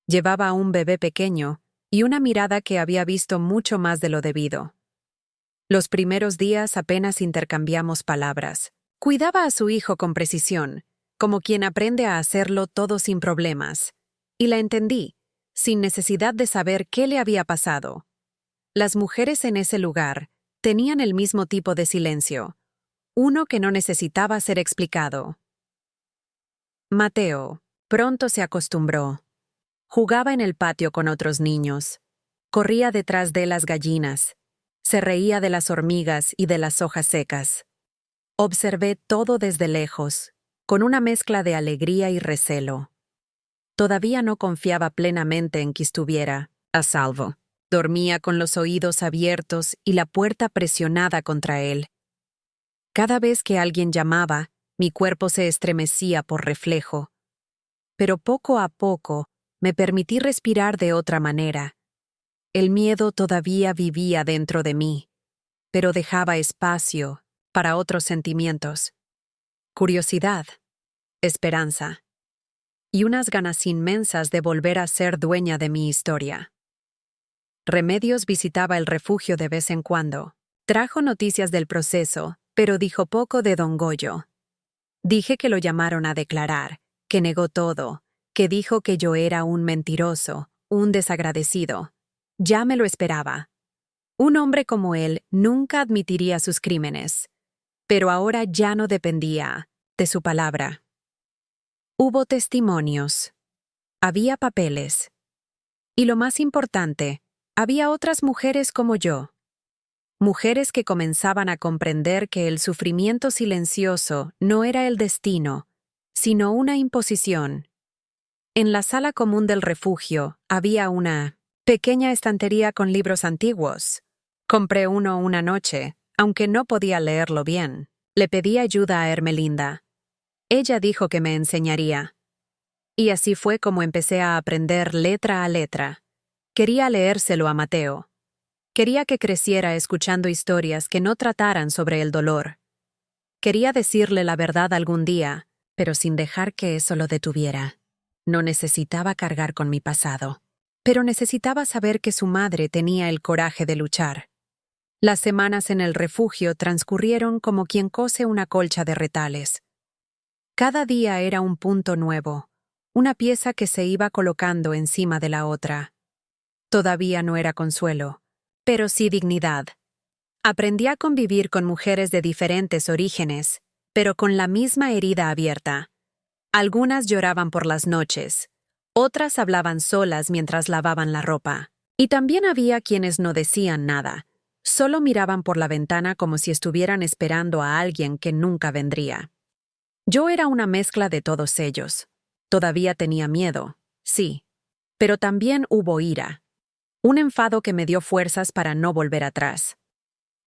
Llevaba un bebé pequeño y una mirada que había visto mucho más de lo debido. Los primeros días apenas intercambiamos palabras. Cuidaba a su hijo con precisión, como quien aprende a hacerlo todo sin problemas. Y la entendí, sin necesidad de saber qué le había pasado. Las mujeres en ese lugar tenían el mismo tipo de silencio, uno que no necesitaba ser explicado. Mateo pronto se acostumbró. Jugaba en el patio con otros niños. Corría detrás de las gallinas. Se reía de las hormigas y de las hojas secas. Observé todo desde lejos, con una mezcla de alegría y recelo. Todavía no confiaba plenamente en que estuviera a salvo. Dormía con los oídos abiertos y la puerta presionada contra él. Cada vez que alguien llamaba, mi cuerpo se estremecía por reflejo. Pero poco a poco me permití respirar de otra manera. El miedo todavía vivía dentro de mí, pero dejaba espacio para otros sentimientos. Curiosidad, esperanza y unas ganas inmensas de volver a ser dueña de mi historia. Remedios visitaba el refugio de vez en cuando. Trajo noticias del proceso, pero dijo poco de don Goyo. Dije que lo llamaron a declarar, que negó todo, que dijo que yo era un mentiroso, un desagradecido. Ya me lo esperaba. Un hombre como él nunca admitiría sus crímenes. Pero ahora ya no dependía de su palabra. Hubo testimonios. Había papeles. Y lo más importante, había otras mujeres como yo. Mujeres que comenzaban a comprender que el sufrimiento silencioso no era el destino, sino una imposición. En la sala común del refugio había una pequeña estantería con libros antiguos. Compré uno una noche, aunque no podía leerlo bien. Le pedí ayuda a Ermelinda. Ella dijo que me enseñaría. Y así fue como empecé a aprender letra a letra. Quería leérselo a Mateo. Quería que creciera escuchando historias que no trataran sobre el dolor. Quería decirle la verdad algún día, pero sin dejar que eso lo detuviera. No necesitaba cargar con mi pasado, pero necesitaba saber que su madre tenía el coraje de luchar. Las semanas en el refugio transcurrieron como quien cose una colcha de retales. Cada día era un punto nuevo, una pieza que se iba colocando encima de la otra. Todavía no era consuelo, pero sí dignidad. Aprendí a convivir con mujeres de diferentes orígenes, pero con la misma herida abierta. Algunas lloraban por las noches, otras hablaban solas mientras lavaban la ropa. Y también había quienes no decían nada, solo miraban por la ventana como si estuvieran esperando a alguien que nunca vendría. Yo era una mezcla de todos ellos. Todavía tenía miedo, sí, pero también hubo ira. Un enfado que me dio fuerzas para no volver atrás.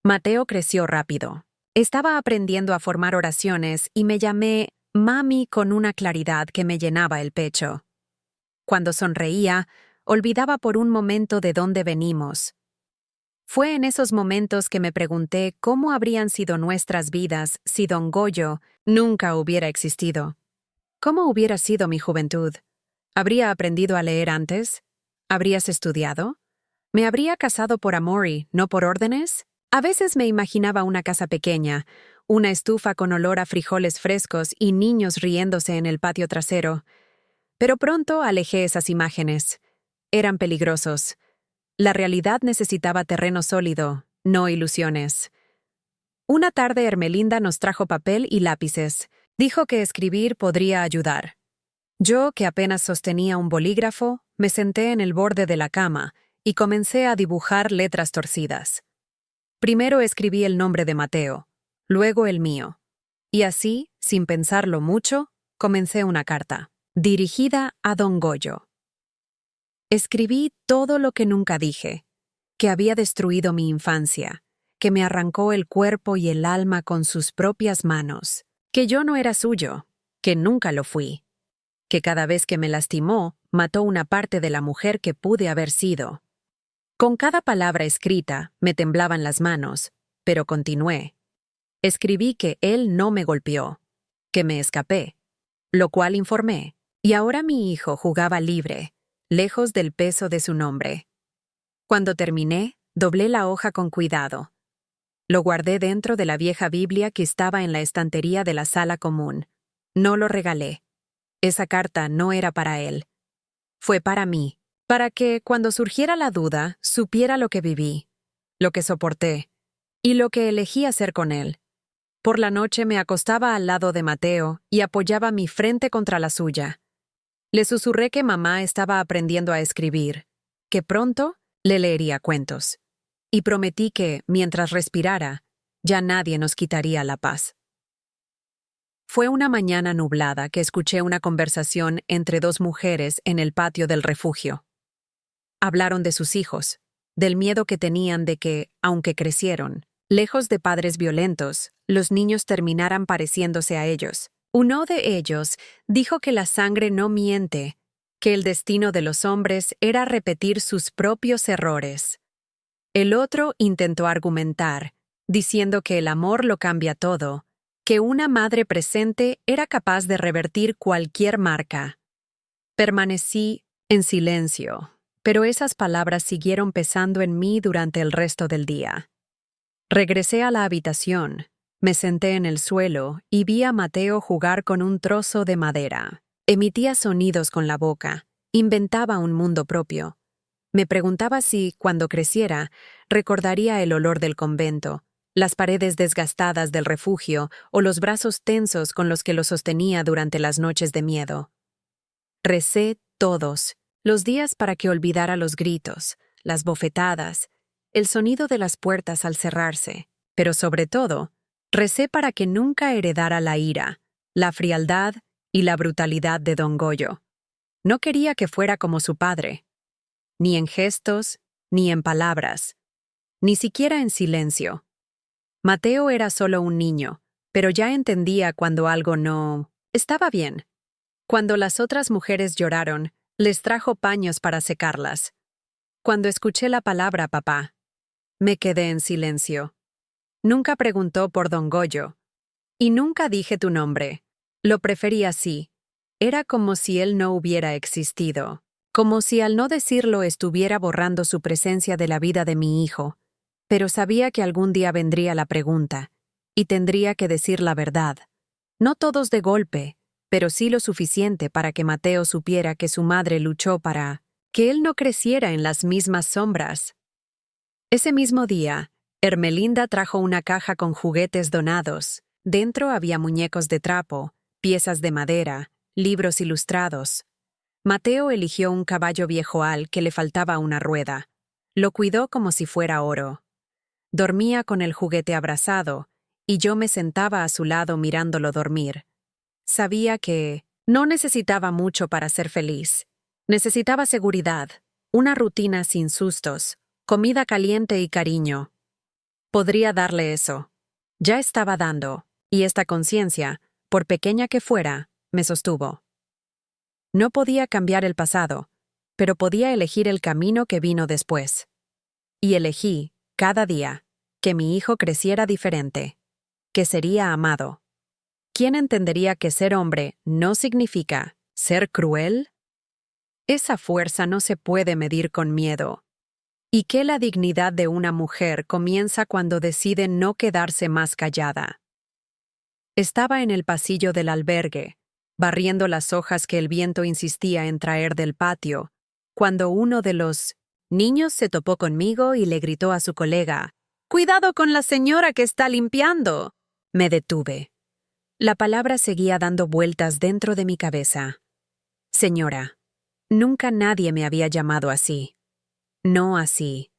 Mateo creció rápido. Estaba aprendiendo a formar oraciones y me llamé Mami con una claridad que me llenaba el pecho. Cuando sonreía, olvidaba por un momento de dónde venimos. Fue en esos momentos que me pregunté cómo habrían sido nuestras vidas si don Goyo nunca hubiera existido. ¿Cómo hubiera sido mi juventud? ¿Habría aprendido a leer antes? ¿Habrías estudiado? ¿Me habría casado por amor y no por órdenes? A veces me imaginaba una casa pequeña, una estufa con olor a frijoles frescos y niños riéndose en el patio trasero. Pero pronto alejé esas imágenes. Eran peligrosos. La realidad necesitaba terreno sólido, no ilusiones. Una tarde Ermelinda nos trajo papel y lápices. Dijo que escribir podría ayudar. Yo, que apenas sostenía un bolígrafo, me senté en el borde de la cama y comencé a dibujar letras torcidas. Primero escribí el nombre de Mateo, luego el mío. Y así, sin pensarlo mucho, comencé una carta, dirigida a don Goyo. Escribí todo lo que nunca dije, que había destruido mi infancia, que me arrancó el cuerpo y el alma con sus propias manos, que yo no era suyo, que nunca lo fui, que cada vez que me lastimó, mató una parte de la mujer que pude haber sido. Con cada palabra escrita, me temblaban las manos, pero continué. Escribí que él no me golpeó, que me escapé, lo cual informé, y ahora mi hijo jugaba libre, lejos del peso de su nombre. Cuando terminé, doblé la hoja con cuidado. Lo guardé dentro de la vieja Biblia que estaba en la estantería de la sala común. No lo regalé. Esa carta no era para él. Fue para mí, para que, cuando surgiera la duda, supiera lo que viví, lo que soporté, y lo que elegí hacer con él. Por la noche me acostaba al lado de Mateo y apoyaba mi frente contra la suya. Le susurré que mamá estaba aprendiendo a escribir, que pronto le leería cuentos. Y prometí que, mientras respirara, ya nadie nos quitaría la paz. Fue una mañana nublada que escuché una conversación entre dos mujeres en el patio del refugio. Hablaron de sus hijos, del miedo que tenían de que, aunque crecieron, Lejos de padres violentos, los niños terminaran pareciéndose a ellos. Uno de ellos dijo que la sangre no miente, que el destino de los hombres era repetir sus propios errores. El otro intentó argumentar, diciendo que el amor lo cambia todo, que una madre presente era capaz de revertir cualquier marca. Permanecí en silencio, pero esas palabras siguieron pesando en mí durante el resto del día. Regresé a la habitación, me senté en el suelo y vi a Mateo jugar con un trozo de madera. Emitía sonidos con la boca, inventaba un mundo propio. Me preguntaba si, cuando creciera, recordaría el olor del convento, las paredes desgastadas del refugio o los brazos tensos con los que lo sostenía durante las noches de miedo. Recé todos los días para que olvidara los gritos, las bofetadas, el sonido de las puertas al cerrarse, pero sobre todo, recé para que nunca heredara la ira, la frialdad y la brutalidad de don Goyo. No quería que fuera como su padre, ni en gestos, ni en palabras, ni siquiera en silencio. Mateo era solo un niño, pero ya entendía cuando algo no estaba bien. Cuando las otras mujeres lloraron, les trajo paños para secarlas. Cuando escuché la palabra papá, me quedé en silencio. Nunca preguntó por don Goyo. Y nunca dije tu nombre. Lo preferí así. Era como si él no hubiera existido. Como si al no decirlo estuviera borrando su presencia de la vida de mi hijo. Pero sabía que algún día vendría la pregunta, y tendría que decir la verdad. No todos de golpe, pero sí lo suficiente para que Mateo supiera que su madre luchó para que él no creciera en las mismas sombras. Ese mismo día, Ermelinda trajo una caja con juguetes donados. Dentro había muñecos de trapo, piezas de madera, libros ilustrados. Mateo eligió un caballo viejo al que le faltaba una rueda. Lo cuidó como si fuera oro. Dormía con el juguete abrazado, y yo me sentaba a su lado mirándolo dormir. Sabía que no necesitaba mucho para ser feliz. Necesitaba seguridad, una rutina sin sustos, comida caliente y cariño. Podría darle eso. Ya estaba dando, y esta conciencia, por pequeña que fuera, me sostuvo. No podía cambiar el pasado, pero podía elegir el camino que vino después. Y elegí, cada día, que mi hijo creciera diferente, que sería amado. ¿Quién entendería que ser hombre no significa ser cruel? Esa fuerza no se puede medir con miedo. Y que la dignidad de una mujer comienza cuando decide no quedarse más callada. Estaba en el pasillo del albergue, barriendo las hojas que el viento insistía en traer del patio, cuando uno de los niños se topó conmigo y le gritó a su colega: «¡Cuidado con la señora que está limpiando!». Me detuve. La palabra seguía dando vueltas dentro de mi cabeza. Señora. Nunca nadie me había llamado así. No así.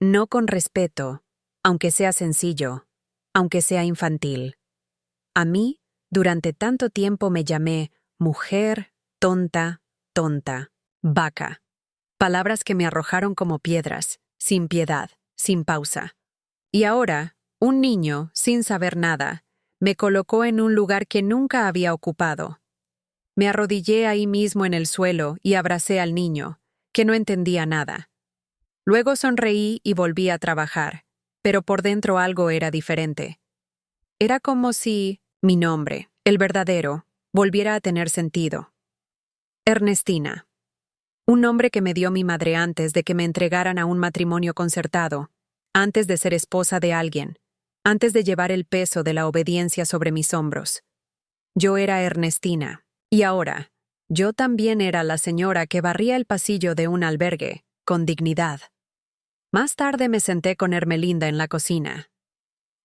No con respeto, aunque sea sencillo, aunque sea infantil. A mí, durante tanto tiempo me llamé mujer, tonta, vaca. Palabras que me arrojaron como piedras, sin piedad, sin pausa. Y ahora, un niño, sin saber nada, me colocó en un lugar que nunca había ocupado. Me arrodillé ahí mismo en el suelo y abracé al niño, que no entendía nada. Luego sonreí y volví a trabajar, pero por dentro algo era diferente. Era como si mi nombre, el verdadero, volviera a tener sentido. Ernestina. Un nombre que me dio mi madre antes de que me entregaran a un matrimonio concertado, antes de ser esposa de alguien, antes de llevar el peso de la obediencia sobre mis hombros. Yo era Ernestina, y ahora, yo también era la señora que barría el pasillo de un albergue, con dignidad. Más tarde me senté con Ermelinda en la cocina.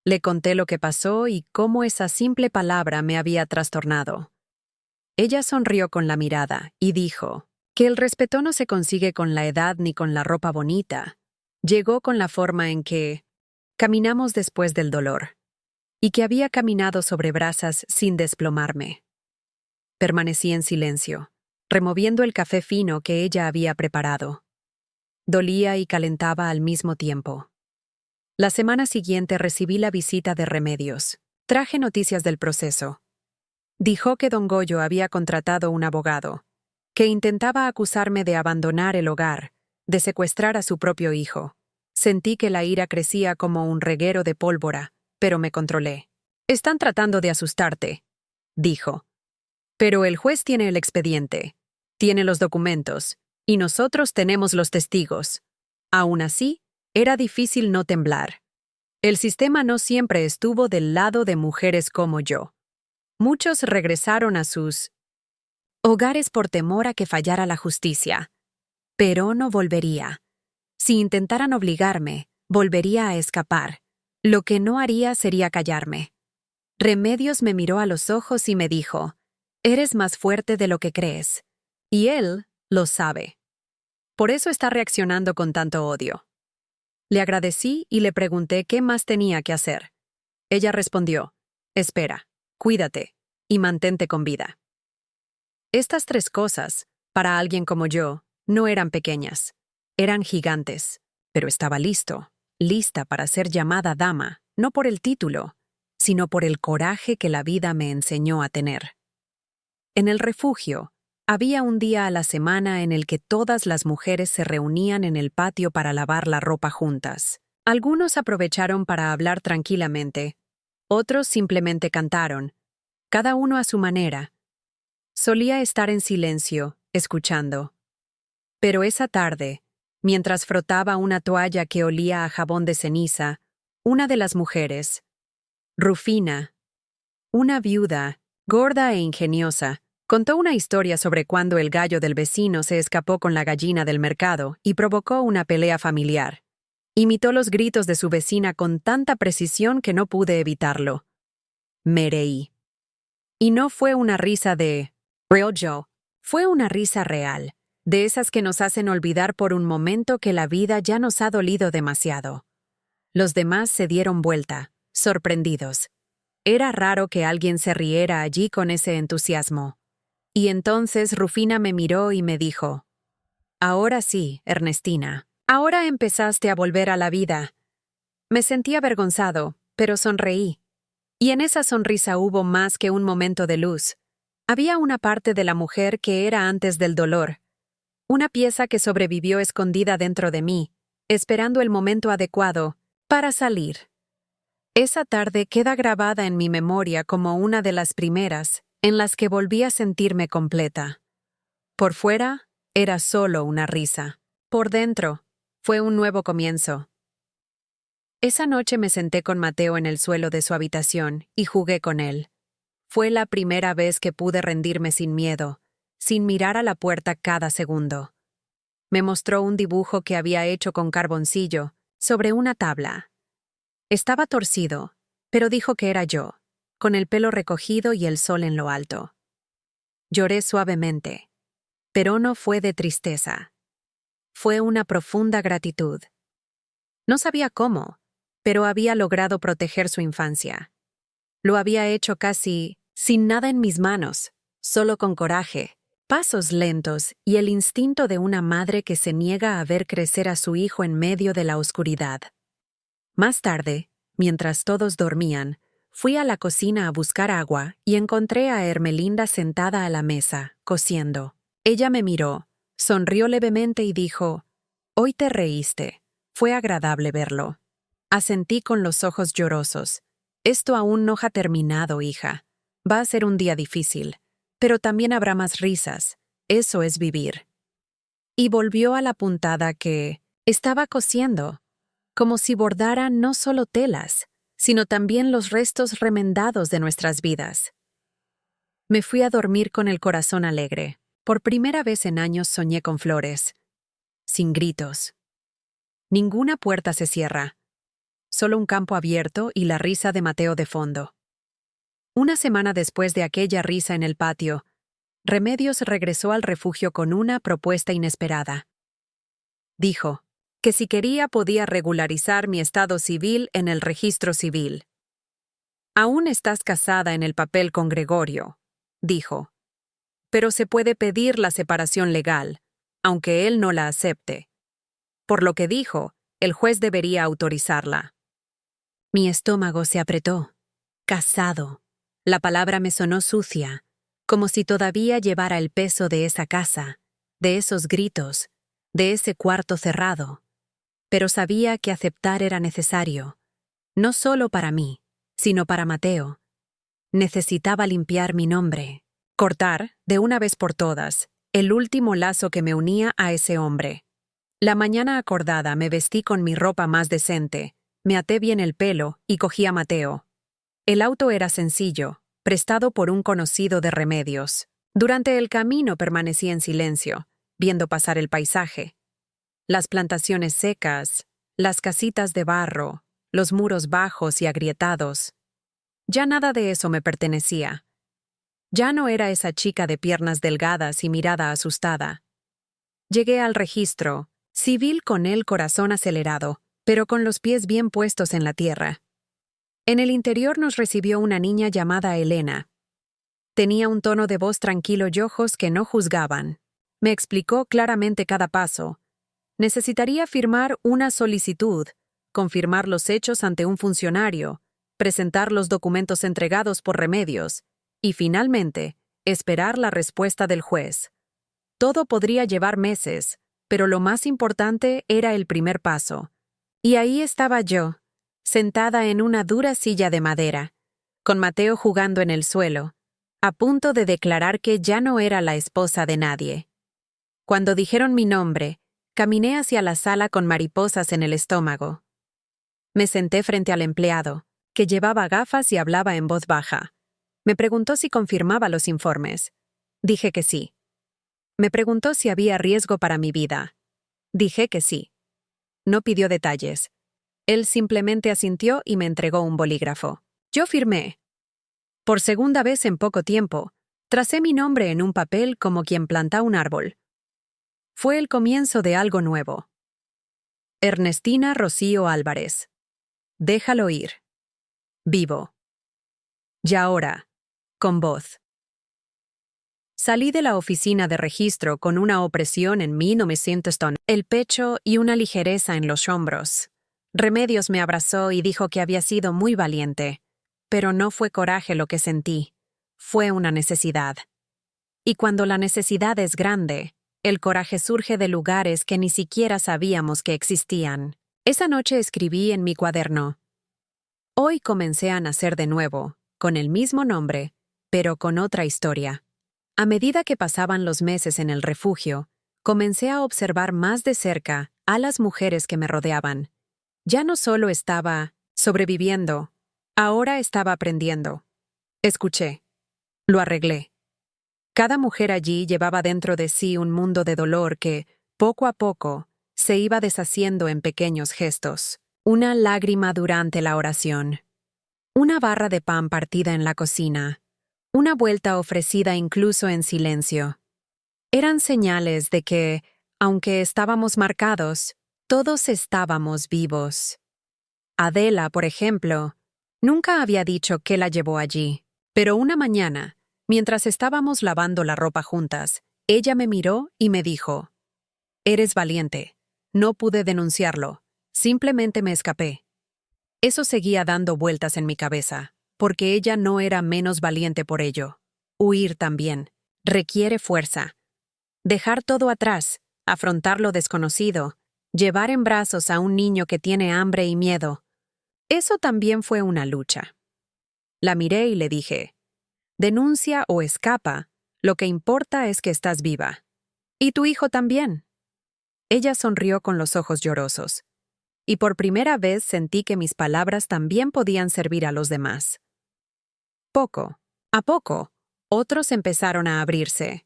Le conté lo que pasó y cómo esa simple palabra me había trastornado. Ella sonrió con la mirada y dijo que el respeto no se consigue con la edad ni con la ropa bonita. Llegó con la forma en que caminamos después del dolor, y que había caminado sobre brasas sin desplomarme. Permanecí en silencio, removiendo el café fino que ella había preparado. Dolía y calentaba al mismo tiempo. La semana siguiente recibí la visita de Remedios. Traje noticias del proceso. Dijo que don Goyo había contratado un abogado, que intentaba acusarme de abandonar el hogar, de secuestrar a su propio hijo. Sentí que la ira crecía como un reguero de pólvora, pero me controlé. «Están tratando de asustarte», dijo. «Pero el juez tiene el expediente, tiene los documentos, y nosotros tenemos los testigos». Aún así, era difícil no temblar. El sistema no siempre estuvo del lado de mujeres como yo. Muchos regresaron a sus hogares por temor a que fallara la justicia. Pero no volvería. Si intentaran obligarme, volvería a escapar. Lo que no haría sería callarme. Remedios me miró a los ojos y me dijo, «Eres más fuerte de lo que crees». Y él lo sabe. Por eso está reaccionando con tanto odio. Le agradecí y le pregunté qué más tenía que hacer. Ella respondió, «Espera, cuídate y mantente con vida». Estas 3 cosas, para alguien como yo, no eran pequeñas. Eran gigantes. Pero estaba lista para ser llamada dama, no por el título, sino por el coraje que la vida me enseñó a tener. En el refugio, había un día a la semana en el que todas las mujeres se reunían en el patio para lavar la ropa juntas. Algunos aprovecharon para hablar tranquilamente, otros simplemente cantaron, cada uno a su manera. Solía estar en silencio, escuchando. Pero esa tarde, mientras frotaba una toalla que olía a jabón de ceniza, una de las mujeres, Rufina, una viuda, gorda e ingeniosa, contó una historia sobre cuando el gallo del vecino se escapó con la gallina del mercado y provocó una pelea familiar. Imitó los gritos de su vecina con tanta precisión que no pude evitarlo. Me reí. Y no fue una risa de «Real Joe», fue una risa real, de esas que nos hacen olvidar por un momento que la vida ya nos ha dolido demasiado. Los demás se dieron vuelta, sorprendidos. Era raro que alguien se riera allí con ese entusiasmo. Y entonces Rufina me miró y me dijo, «Ahora sí, Ernestina, ahora empezaste a volver a la vida». Me sentí avergonzado, pero sonreí. Y en esa sonrisa hubo más que un momento de luz. Había una parte de la mujer que era antes del dolor. Una pieza que sobrevivió escondida dentro de mí, esperando el momento adecuado para salir. Esa tarde queda grabada en mi memoria como una de las primeras en las que volví a sentirme completa. Por fuera, era solo una risa. Por dentro, fue un nuevo comienzo. Esa noche me senté con Mateo en el suelo de su habitación y jugué con él. Fue la primera vez que pude rendirme sin miedo, sin mirar a la puerta cada segundo. Me mostró un dibujo que había hecho con carboncillo sobre una tabla. Estaba torcido, pero dijo que era yo, con el pelo recogido y el sol en lo alto. Lloré suavemente, pero no fue de tristeza. Fue una profunda gratitud. No sabía cómo, pero había logrado proteger su infancia. Lo había hecho casi sin nada en mis manos, solo con coraje, pasos lentos y el instinto de una madre que se niega a ver crecer a su hijo en medio de la oscuridad. Más tarde, mientras todos dormían, fui a la cocina a buscar agua y encontré a Ermelinda sentada a la mesa, cosiendo. Ella me miró, sonrió levemente y dijo, «Hoy te reíste. Fue agradable verlo». Asentí con los ojos llorosos. «Esto aún no ha terminado, hija. Va a ser un día difícil, pero también habrá más risas. Eso es vivir». Y volvió a la puntada que estaba cosiendo, como si bordara no solo telas, sino también los restos remendados de nuestras vidas. Me fui a dormir con el corazón alegre. Por primera vez en años soñé con flores. Sin gritos. Ninguna puerta se cierra. Solo un campo abierto y la risa de Mateo de fondo. Una semana después de aquella risa en el patio, Remedios regresó al refugio con una propuesta inesperada. Dijo que si quería podía regularizar mi estado civil en el registro civil. «Aún estás casada en el papel con Gregorio», dijo, «pero se puede pedir la separación legal, aunque él no la acepte. Por lo que dijo, el juez debería autorizarla». Mi estómago se apretó. Casado. La palabra me sonó sucia, como si todavía llevara el peso de esa casa, de esos gritos, de ese cuarto cerrado. Pero sabía que aceptar era necesario, no solo para mí, sino para Mateo. Necesitaba limpiar mi nombre, cortar, de una vez por todas, el último lazo que me unía a ese hombre. La mañana acordada me vestí con mi ropa más decente, me até bien el pelo y cogí a Mateo. El auto era sencillo, prestado por un conocido de Remedios. Durante el camino permanecí en silencio, viendo pasar el paisaje. Las plantaciones secas, las casitas de barro, los muros bajos y agrietados. Ya nada de eso me pertenecía. Ya no era esa chica de piernas delgadas y mirada asustada. Llegué al registro, civil con el corazón acelerado, pero con los pies bien puestos en la tierra. En el interior nos recibió una niña llamada Elena. Tenía un tono de voz tranquilo y ojos que no juzgaban. Me explicó claramente cada paso. Necesitaría firmar una solicitud, confirmar los hechos ante un funcionario, presentar los documentos entregados por Remedios y, finalmente, esperar la respuesta del juez. Todo podría llevar meses, pero lo más importante era el primer paso. Y ahí estaba yo, sentada en una dura silla de madera, con Mateo jugando en el suelo, a punto de declarar que ya no era la esposa de nadie. Cuando dijeron mi nombre, caminé hacia la sala con mariposas en el estómago. Me senté frente al empleado, que llevaba gafas y hablaba en voz baja. Me preguntó si confirmaba los informes. Dije que sí. Me preguntó si había riesgo para mi vida. Dije que sí. No pidió detalles. Él simplemente asintió y me entregó un bolígrafo. Yo firmé. Por segunda vez en poco tiempo, tracé mi nombre en un papel como quien planta un árbol. Fue el comienzo de algo nuevo. Ernestina Rocío Álvarez. Déjalo ir. Vivo. Y ahora, con voz. Salí de la oficina de registro con una opresión en 1900 ton, el pecho y una ligereza en los hombros. Remedios me abrazó y dijo que había sido muy valiente, pero no fue coraje lo que sentí, fue una necesidad. Y cuando la necesidad es grande, el coraje surge de lugares que ni siquiera sabíamos que existían. Esa noche escribí en mi cuaderno. Hoy comencé a nacer de nuevo, con el mismo nombre, pero con otra historia. A medida que pasaban los meses en el refugio, comencé a observar más de cerca a las mujeres que me rodeaban. Ya no solo estaba sobreviviendo, ahora estaba aprendiendo. Escuché. Lo arreglé. Cada mujer allí llevaba dentro de sí un mundo de dolor que, poco a poco, se iba deshaciendo en pequeños gestos. Una lágrima durante la oración. Una barra de pan partida en la cocina. Una vuelta ofrecida incluso en silencio. Eran señales de que, aunque estábamos marcados, todos estábamos vivos. Adela, por ejemplo, nunca había dicho qué la llevó allí, pero una mañana, mientras estábamos lavando la ropa juntas, ella me miró y me dijo: «Eres valiente. No pude denunciarlo. Simplemente me escapé». Eso seguía dando vueltas en mi cabeza, porque ella no era menos valiente por ello. Huir también. Requiere fuerza. Dejar todo atrás, afrontar lo desconocido, llevar en brazos a un niño que tiene hambre y miedo. Eso también fue una lucha. La miré y le dije: «Denuncia o escapa, lo que importa es que estás viva. Y tu hijo también». Ella sonrió con los ojos llorosos. Y por primera vez sentí que mis palabras también podían servir a los demás. Poco a poco, otros empezaron a abrirse.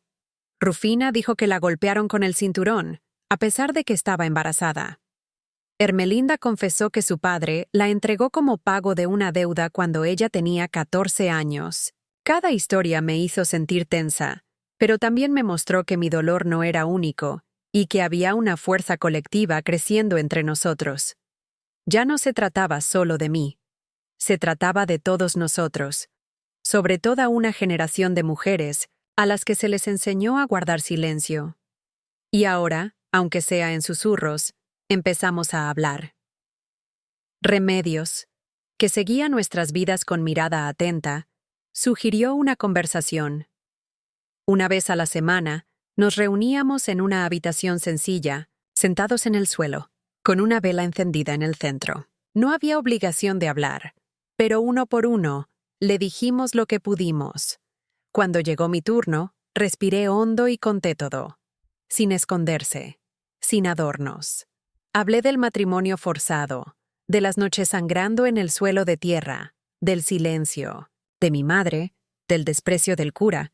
Rufina dijo que la golpearon con el cinturón, a pesar de que estaba embarazada. Hermelinda confesó que su padre la entregó como pago de una deuda cuando ella tenía 14 años. Cada historia me hizo sentir tensa, pero también me mostró que mi dolor no era único y que había una fuerza colectiva creciendo entre nosotros. Ya no se trataba solo de mí. Se trataba de todos nosotros, sobre toda una generación de mujeres a las que se les enseñó a guardar silencio. Y ahora, aunque sea en susurros, empezamos a hablar. Remedios. que seguía nuestras vidas con mirada atenta, sugirió una conversación. Una vez a la semana, nos reuníamos en una habitación sencilla, sentados en el suelo, con una vela encendida en el centro. No había obligación de hablar, pero uno por uno, le dijimos lo que pudimos. Cuando llegó mi turno, respiré hondo y conté todo, sin esconderse, sin adornos. Hablé del matrimonio forzado, de las noches sangrando en el suelo de tierra, del silencio, de mi madre, del desprecio del cura,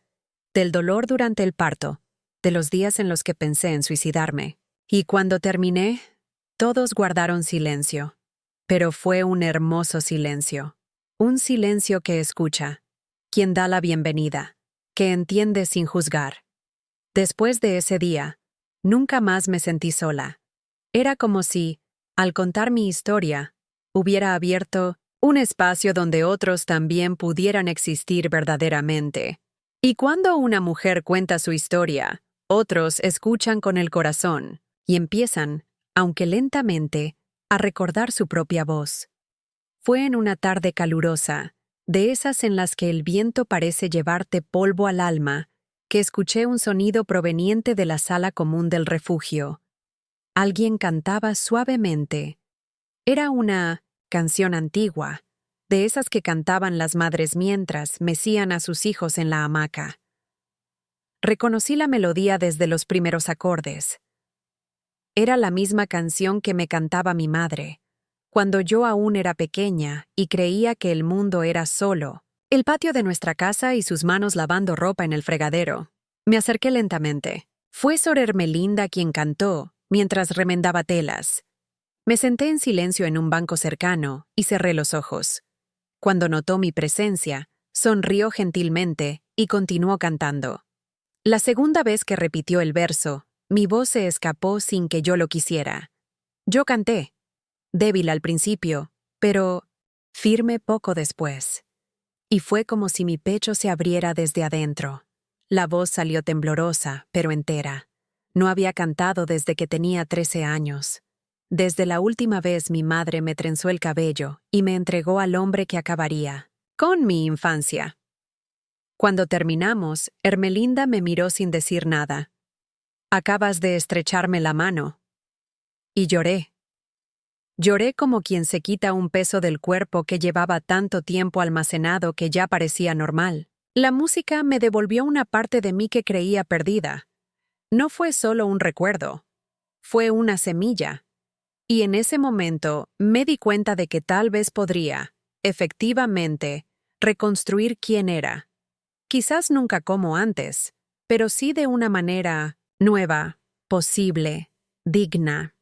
del dolor durante el parto, de los días en los que pensé en suicidarme. Y cuando terminé, todos guardaron silencio. Pero fue un hermoso silencio. Un silencio que escucha, quien da la bienvenida, que entiende sin juzgar. Después de ese día, nunca más me sentí sola. Era como si, al contar mi historia, hubiera abierto un espacio donde otros también pudieran existir verdaderamente. Y cuando una mujer cuenta su historia, otros escuchan con el corazón y empiezan, aunque lentamente, a recordar su propia voz. Fue en una tarde calurosa, de esas en las que el viento parece llevarte polvo al alma, que escuché un sonido proveniente de la sala común del refugio. Alguien cantaba suavemente. Era una canción antigua, de esas que cantaban las madres mientras mecían a sus hijos en la hamaca. Reconocí la melodía desde los primeros acordes. Era la misma canción que me cantaba mi madre, cuando yo aún era pequeña y creía que el mundo era solo, el patio de nuestra casa y sus manos lavando ropa en el fregadero. Me acerqué lentamente. Fue Sor Ermelinda quien cantó, mientras remendaba telas. Me senté en silencio en un banco cercano y cerré los ojos. Cuando notó mi presencia, sonrió gentilmente y continuó cantando. La segunda vez que repitió el verso, mi voz se escapó sin que yo lo quisiera. Yo canté, débil al principio, pero firme poco después. Y fue como si mi pecho se abriera desde adentro. La voz salió temblorosa, pero entera. No había cantado desde que tenía 13 años. Desde la última vez mi madre me trenzó el cabello y me entregó al hombre que acabaría con mi infancia. Cuando terminamos, Ermelinda me miró sin decir nada. «Acabas de estrecharme la mano». Y lloré. Lloré como quien se quita un peso del cuerpo que llevaba tanto tiempo almacenado que ya parecía normal. La música me devolvió una parte de mí que creía perdida. No fue solo un recuerdo. Fue una semilla. Y en ese momento me di cuenta de que tal vez podría, efectivamente, reconstruir quién era. Quizás nunca como antes, pero sí de una manera nueva, posible, digna.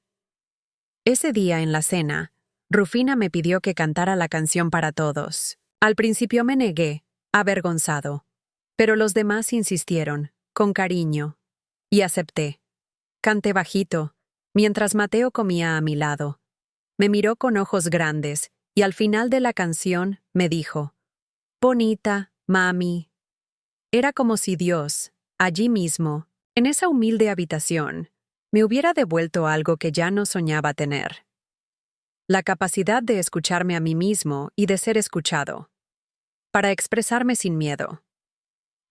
Ese día en la cena, Rufina me pidió que cantara la canción para todos. Al principio me negué, avergonzado, pero los demás insistieron, con cariño, y acepté. Canté bajito, mientras Mateo comía a mi lado. Me miró con ojos grandes y al final de la canción me dijo, «Bonita, mami». Era como si Dios, allí mismo, en esa humilde habitación, me hubiera devuelto algo que ya no soñaba tener. La capacidad de escucharme a mí mismo y de ser escuchado. Para expresarme sin miedo.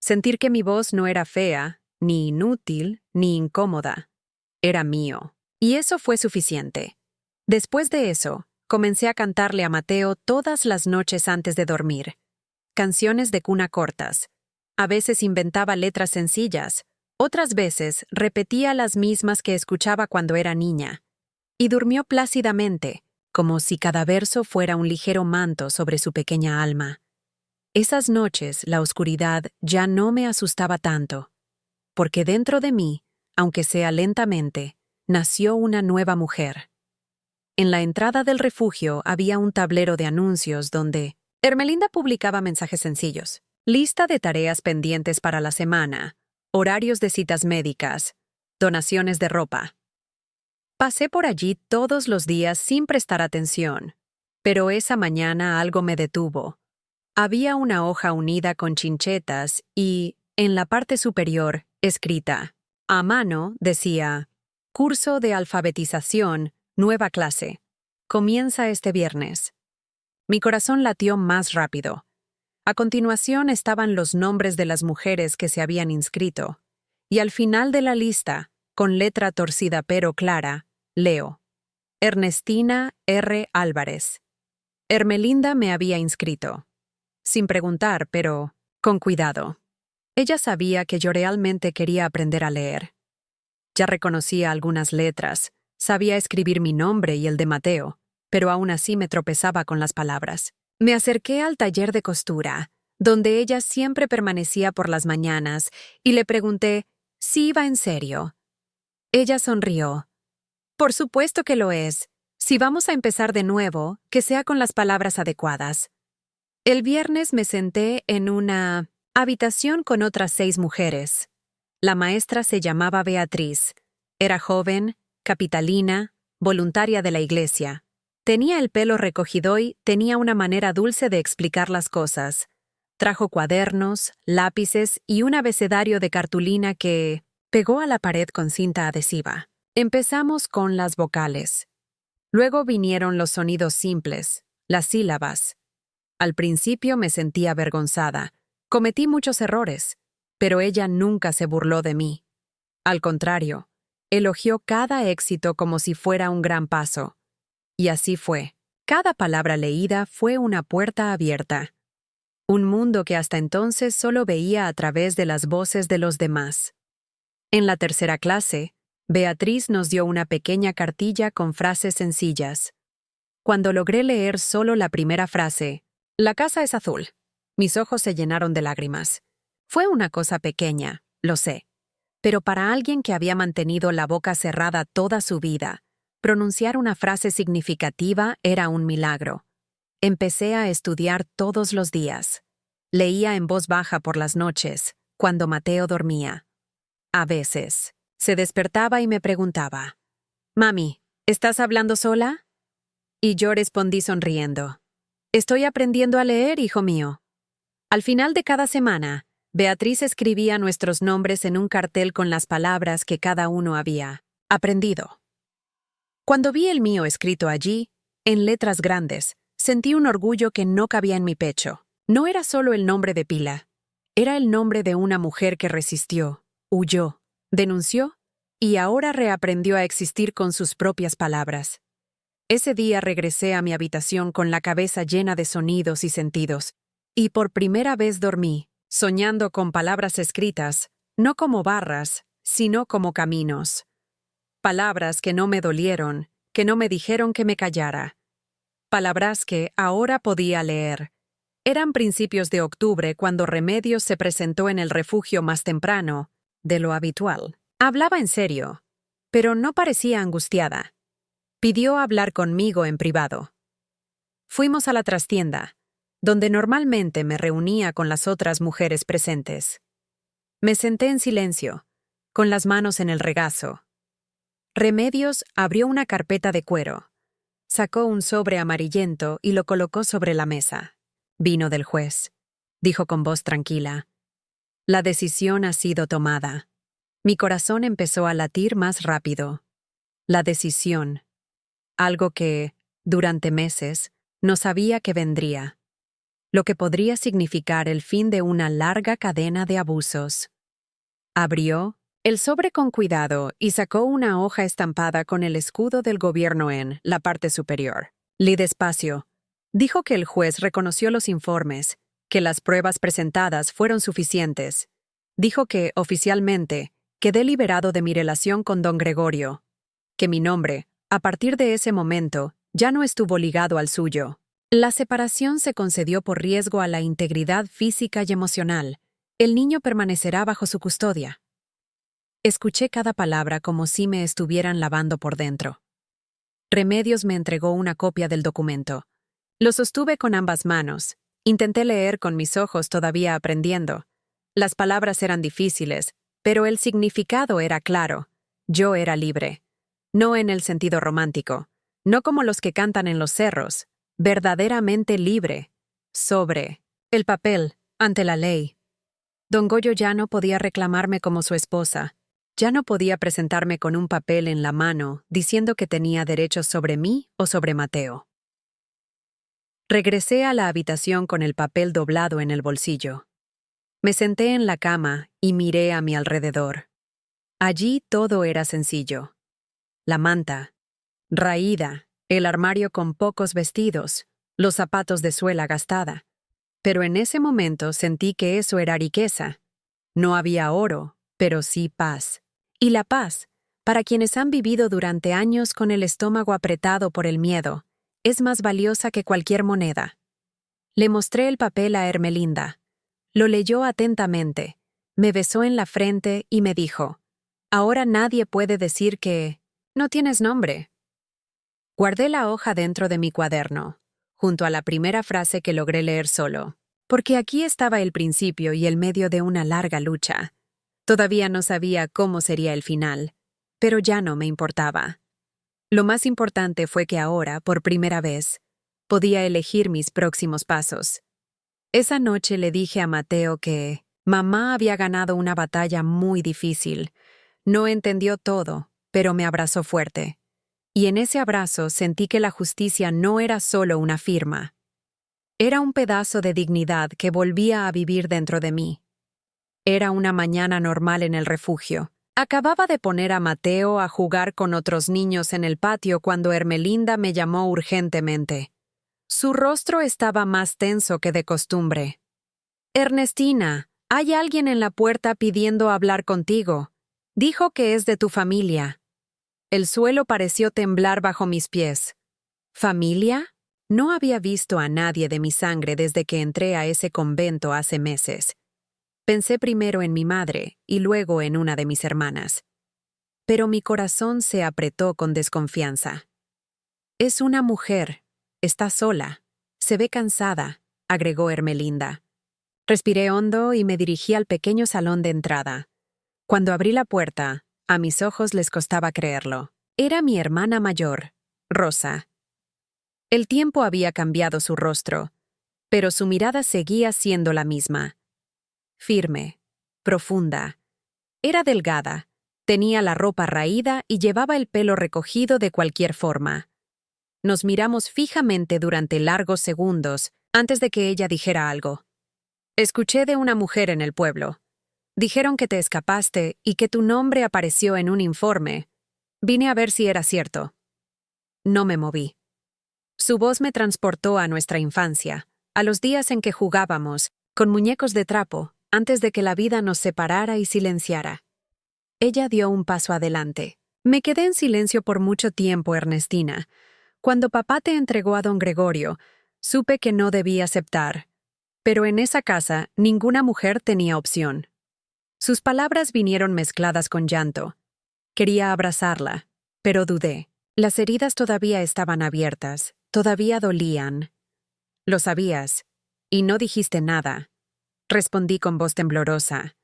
Sentir que mi voz no era fea, ni inútil, ni incómoda. Era mío. Y eso fue suficiente. Después de eso, comencé a cantarle a Mateo todas las noches antes de dormir. Canciones de cuna cortas. A veces inventaba letras sencillas, otras veces repetía las mismas que escuchaba cuando era niña. Y durmió plácidamente, como si cada verso fuera un ligero manto sobre su pequeña alma. Esas noches la oscuridad ya no me asustaba tanto, porque dentro de mí, aunque sea lentamente, nació una nueva mujer. En la entrada del refugio había un tablero de anuncios donde Ermelinda publicaba mensajes sencillos, lista de tareas pendientes para la semana, horarios de citas médicas, donaciones de ropa. Pasé por allí todos los días sin prestar atención, pero esa mañana algo me detuvo. Había una hoja unida con chinchetas y, en la parte superior, escrita, a mano, decía, «Curso de alfabetización, nueva clase. Comienza este viernes». Mi corazón latió más rápido. A continuación estaban los nombres de las mujeres que se habían inscrito, y al final de la lista, con letra torcida pero clara, leo: Ernestina R. Álvarez. Hermelinda me había inscrito. Sin preguntar, pero con cuidado. Ella sabía que yo realmente quería aprender a leer. Ya reconocía algunas letras, sabía escribir mi nombre y el de Mateo, pero aún así me tropezaba con las palabras. Me acerqué al taller de costura, donde ella siempre permanecía por las mañanas, y le pregunté si iba en serio. Ella sonrió. Por supuesto que lo es. Si vamos a empezar de nuevo, que sea con las palabras adecuadas. El viernes me senté en una habitación con otras 6 mujeres. La maestra se llamaba Beatriz. Era joven, capitalina, voluntaria de la iglesia. Tenía el pelo recogido y tenía una manera dulce de explicar las cosas. Trajo cuadernos, lápices y un abecedario de cartulina que pegó a la pared con cinta adhesiva. Empezamos con las vocales. Luego vinieron los sonidos simples, las sílabas. Al principio me sentía avergonzada. Cometí muchos errores, pero ella nunca se burló de mí. Al contrario, elogió cada éxito como si fuera un gran paso. Y así fue. Cada palabra leída fue una puerta abierta. Un mundo que hasta entonces solo veía a través de las voces de los demás. En la tercera clase, Beatriz nos dio una pequeña cartilla con frases sencillas. Cuando logré leer solo la primera frase, «La casa es azul», mis ojos se llenaron de lágrimas. Fue una cosa pequeña, lo sé, pero para alguien que había mantenido la boca cerrada toda su vida, pronunciar una frase significativa era un milagro. Empecé a estudiar todos los días. Leía en voz baja por las noches, cuando Mateo dormía. A veces, se despertaba y me preguntaba, «Mami, ¿estás hablando sola?» Y yo respondí sonriendo, «Estoy aprendiendo a leer, hijo mío». Al final de cada semana, Beatriz escribía nuestros nombres en un cartel con las palabras que cada uno había aprendido. Cuando vi el mío escrito allí, en letras grandes, sentí un orgullo que no cabía en mi pecho. No era solo el nombre de pila, era el nombre de una mujer que resistió, huyó, denunció y ahora reaprendió a existir con sus propias palabras. Ese día regresé a mi habitación con la cabeza llena de sonidos y sentidos, y por primera vez dormí, soñando con palabras escritas, no como barras, sino como caminos. Palabras que no me dolieron, que no me dijeron que me callara. Palabras que ahora podía leer. Eran principios de octubre cuando Remedios se presentó en el refugio más temprano de lo habitual. Hablaba en serio, pero no parecía angustiada. Pidió hablar conmigo en privado. Fuimos a la trastienda, donde normalmente me reunía con las otras mujeres presentes. Me senté en silencio, con las manos en el regazo. Remedios abrió una carpeta de cuero, sacó un sobre amarillento y lo colocó sobre la mesa. «Vino del juez», dijo con voz tranquila. «La decisión ha sido tomada». Mi corazón empezó a latir más rápido. La decisión. Algo que, durante meses, no sabía que vendría. Lo que podría significar el fin de una larga cadena de abusos. Abrió el sobre con cuidado y sacó una hoja estampada con el escudo del gobierno en la parte superior. Leí despacio. Dijo que el juez reconoció los informes, que las pruebas presentadas fueron suficientes. Dijo que, oficialmente, quedé liberado de mi relación con don Gregorio. Que mi nombre, a partir de ese momento, ya no estuvo ligado al suyo. La separación se concedió por riesgo a la integridad física y emocional. El niño permanecerá bajo su custodia. Escuché cada palabra como si me estuvieran lavando por dentro. Remedios me entregó una copia del documento. Lo sostuve con ambas manos. Intenté leer con mis ojos todavía aprendiendo. Las palabras eran difíciles, pero el significado era claro. Yo era libre. No en el sentido romántico, no como los que cantan en los cerros, verdaderamente libre. Sobre el papel, ante la ley. Don Goyo ya no podía reclamarme como su esposa. Ya no podía presentarme con un papel en la mano diciendo que tenía derechos sobre mí o sobre Mateo. Regresé a la habitación con el papel doblado en el bolsillo. Me senté en la cama y miré a mi alrededor. Allí todo era sencillo. La manta, raída, el armario con pocos vestidos, los zapatos de suela gastada. Pero en ese momento sentí que eso era riqueza. No había oro, pero sí paz. Y la paz, para quienes han vivido durante años con el estómago apretado por el miedo, es más valiosa que cualquier moneda. Le mostré el papel a Ermelinda. Lo leyó atentamente, me besó en la frente y me dijo: «Ahora nadie puede decir que no tienes nombre». Guardé la hoja dentro de mi cuaderno, junto a la primera frase que logré leer solo, porque aquí estaba el principio y el medio de una larga lucha. Todavía no sabía cómo sería el final, pero ya no me importaba. Lo más importante fue que ahora, por primera vez, podía elegir mis próximos pasos. Esa noche le dije a Mateo que mamá había ganado una batalla muy difícil. No entendió todo, pero me abrazó fuerte. Y en ese abrazo sentí que la justicia no era solo una firma. Era un pedazo de dignidad que volvía a vivir dentro de mí. Era una mañana normal en el refugio. Acababa de poner a Mateo a jugar con otros niños en el patio cuando Ermelinda me llamó urgentemente. Su rostro estaba más tenso que de costumbre. «Ernestina, hay alguien en la puerta pidiendo hablar contigo. Dijo que es de tu familia». El suelo pareció temblar bajo mis pies. ¿Familia? No había visto a nadie de mi sangre desde que entré a ese convento hace meses. Pensé primero en mi madre y luego en una de mis hermanas. Pero mi corazón se apretó con desconfianza. «Es una mujer. Está sola. Se ve cansada», agregó Ermelinda. Respiré hondo y me dirigí al pequeño salón de entrada. Cuando abrí la puerta, a mis ojos les costaba creerlo. Era mi hermana mayor, Rosa. El tiempo había cambiado su rostro, pero su mirada seguía siendo la misma. Firme, profunda. Era delgada, tenía la ropa raída y llevaba el pelo recogido de cualquier forma. Nos miramos fijamente durante largos segundos antes de que ella dijera algo. «Escuché de una mujer en el pueblo. Dijeron que te escapaste y que tu nombre apareció en un informe. Vine a ver si era cierto». No me moví. Su voz me transportó a nuestra infancia, a los días en que jugábamos, con muñecos de trapo, antes de que la vida nos separara y silenciara. Ella dio un paso adelante. «Me quedé en silencio por mucho tiempo, Ernestina. Cuando papá te entregó a don Gregorio, supe que no debí aceptar. Pero en esa casa, ninguna mujer tenía opción». Sus palabras vinieron mezcladas con llanto. Quería abrazarla, pero dudé. Las heridas todavía estaban abiertas, todavía dolían. «Lo sabías, y no dijiste nada», respondí con voz temblorosa.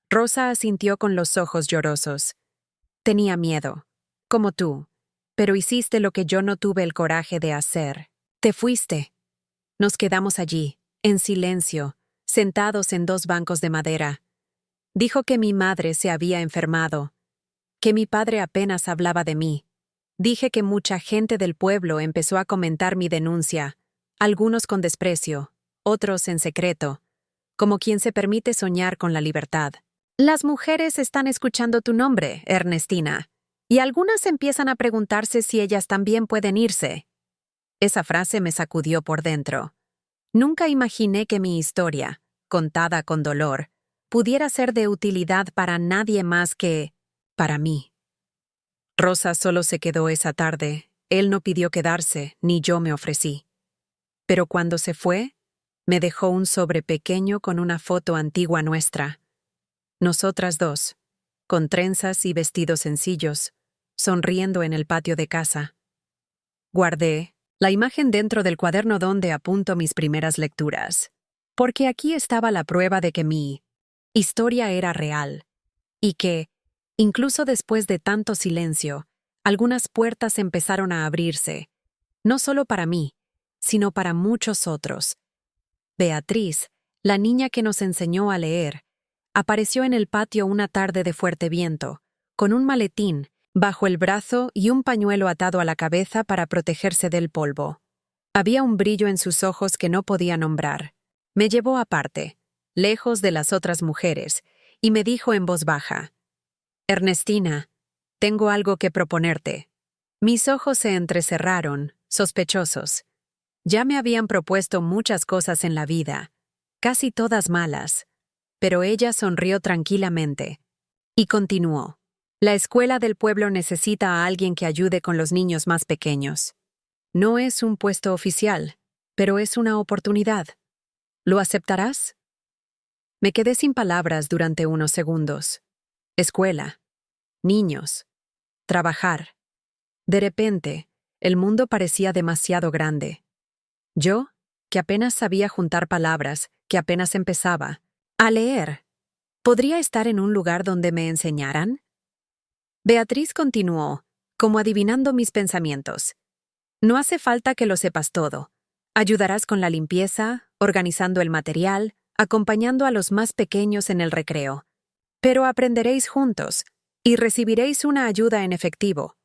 Rosa asintió con los ojos llorosos. «Tenía miedo, como tú, pero hiciste lo que yo no tuve el coraje de hacer. Te fuiste». Nos quedamos allí, en silencio, sentados en 2 bancos de madera. Dijo que mi madre se había enfermado, que mi padre apenas hablaba de mí. Dije que mucha gente del pueblo empezó a comentar mi denuncia, algunos con desprecio, otros en secreto, como quien se permite soñar con la libertad. «Las mujeres están escuchando tu nombre, Ernestina, y algunas empiezan a preguntarse si ellas también pueden irse». Esa frase me sacudió por dentro. Nunca imaginé que mi historia, contada con dolor, pudiera ser de utilidad para nadie más que para mí. Rosa solo se quedó esa tarde. Él no pidió quedarse, ni yo me ofrecí. Pero cuando se fue, me dejó un sobre pequeño con una foto antigua nuestra. Nosotras 2, con trenzas y vestidos sencillos, sonriendo en el patio de casa. Guardé la imagen dentro del cuaderno donde apunto mis primeras lecturas, porque aquí estaba la prueba de que mi historia era real, y que, incluso después de tanto silencio, algunas puertas empezaron a abrirse, no solo para mí, sino para muchos otros. Beatriz, la niña que nos enseñó a leer, apareció en el patio una tarde de fuerte viento, con un maletín bajo el brazo y un pañuelo atado a la cabeza para protegerse del polvo. Había un brillo en sus ojos que no podía nombrar. Me llevó aparte, lejos de las otras mujeres, y me dijo en voz baja: Ernestina, tengo algo que proponerte. Mis ojos se entrecerraron, sospechosos. Ya me habían propuesto muchas cosas en la vida, casi todas malas, pero ella sonrió tranquilamente. Y continuó: La escuela del pueblo necesita a alguien que ayude con los niños más pequeños. No es un puesto oficial, pero es una oportunidad. ¿Lo aceptarás? Me quedé sin palabras durante unos segundos. Escuela, niños, trabajar. De repente, el mundo parecía demasiado grande. Yo, que apenas sabía juntar palabras, que apenas empezaba a leer, ¿podría estar en un lugar donde me enseñaran? Beatriz continuó, como adivinando mis pensamientos. No hace falta que lo sepas todo. Ayudarás con la limpieza, organizando el material, acompañando a los más pequeños en el recreo. Pero aprenderéis juntos, y recibiréis una ayuda en efectivo.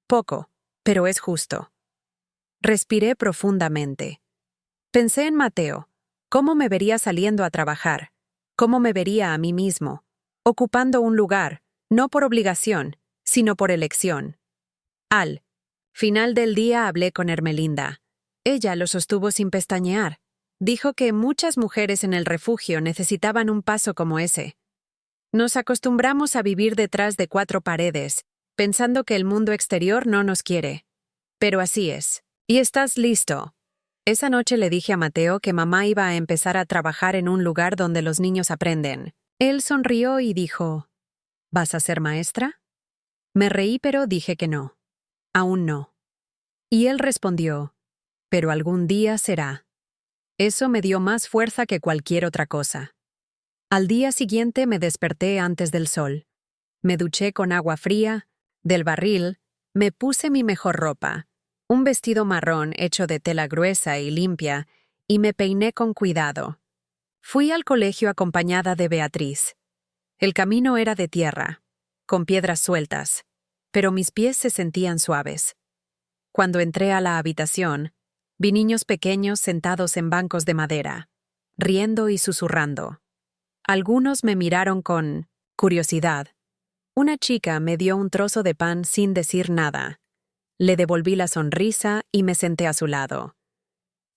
Poco, pero es justo. Respiré profundamente. Pensé en Mateo, cómo me vería saliendo a trabajar, cómo me vería a mí mismo, ocupando un lugar, no por obligación, sino por elección. Al final del día hablé con Hermelinda. Ella lo sostuvo sin pestañear. Dijo que muchas mujeres en el refugio necesitaban un paso como ese. Nos acostumbramos a vivir detrás de 4 paredes, pensando que el mundo exterior no nos quiere. Pero así es. ¿Y estás listo? Esa noche le dije a Mateo que mamá iba a empezar a trabajar en un lugar donde los niños aprenden. Él sonrió y dijo: ¿Vas a ser maestra? Me reí, pero dije que no. Aún no. Y él respondió: pero algún día será. Eso me dio más fuerza que cualquier otra cosa. Al día siguiente me desperté antes del sol. Me duché con agua fría, del barril, me puse mi mejor ropa, un vestido marrón hecho de tela gruesa y limpia, y me peiné con cuidado. Fui al colegio acompañada de Beatriz. El camino era de tierra, con piedras sueltas, pero mis pies se sentían suaves. Cuando entré a la habitación, vi niños pequeños sentados en bancos de madera, riendo y susurrando. Algunos me miraron con curiosidad. Una chica me dio un trozo de pan sin decir nada. Le devolví la sonrisa y me senté a su lado.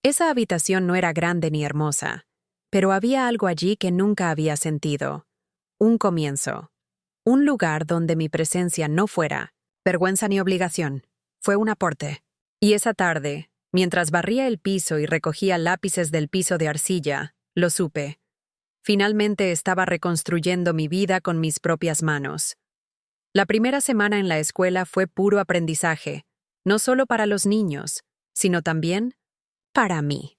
Esa habitación no era grande ni hermosa, pero había algo allí que nunca había sentido. Un comienzo. Un lugar donde mi presencia no fuera vergüenza ni obligación. Fue un aporte. Y esa tarde, mientras barría el piso y recogía lápices del piso de arcilla, lo supe. Finalmente estaba reconstruyendo mi vida con mis propias manos. La primera semana en la escuela fue puro aprendizaje, no solo para los niños, sino también para mí.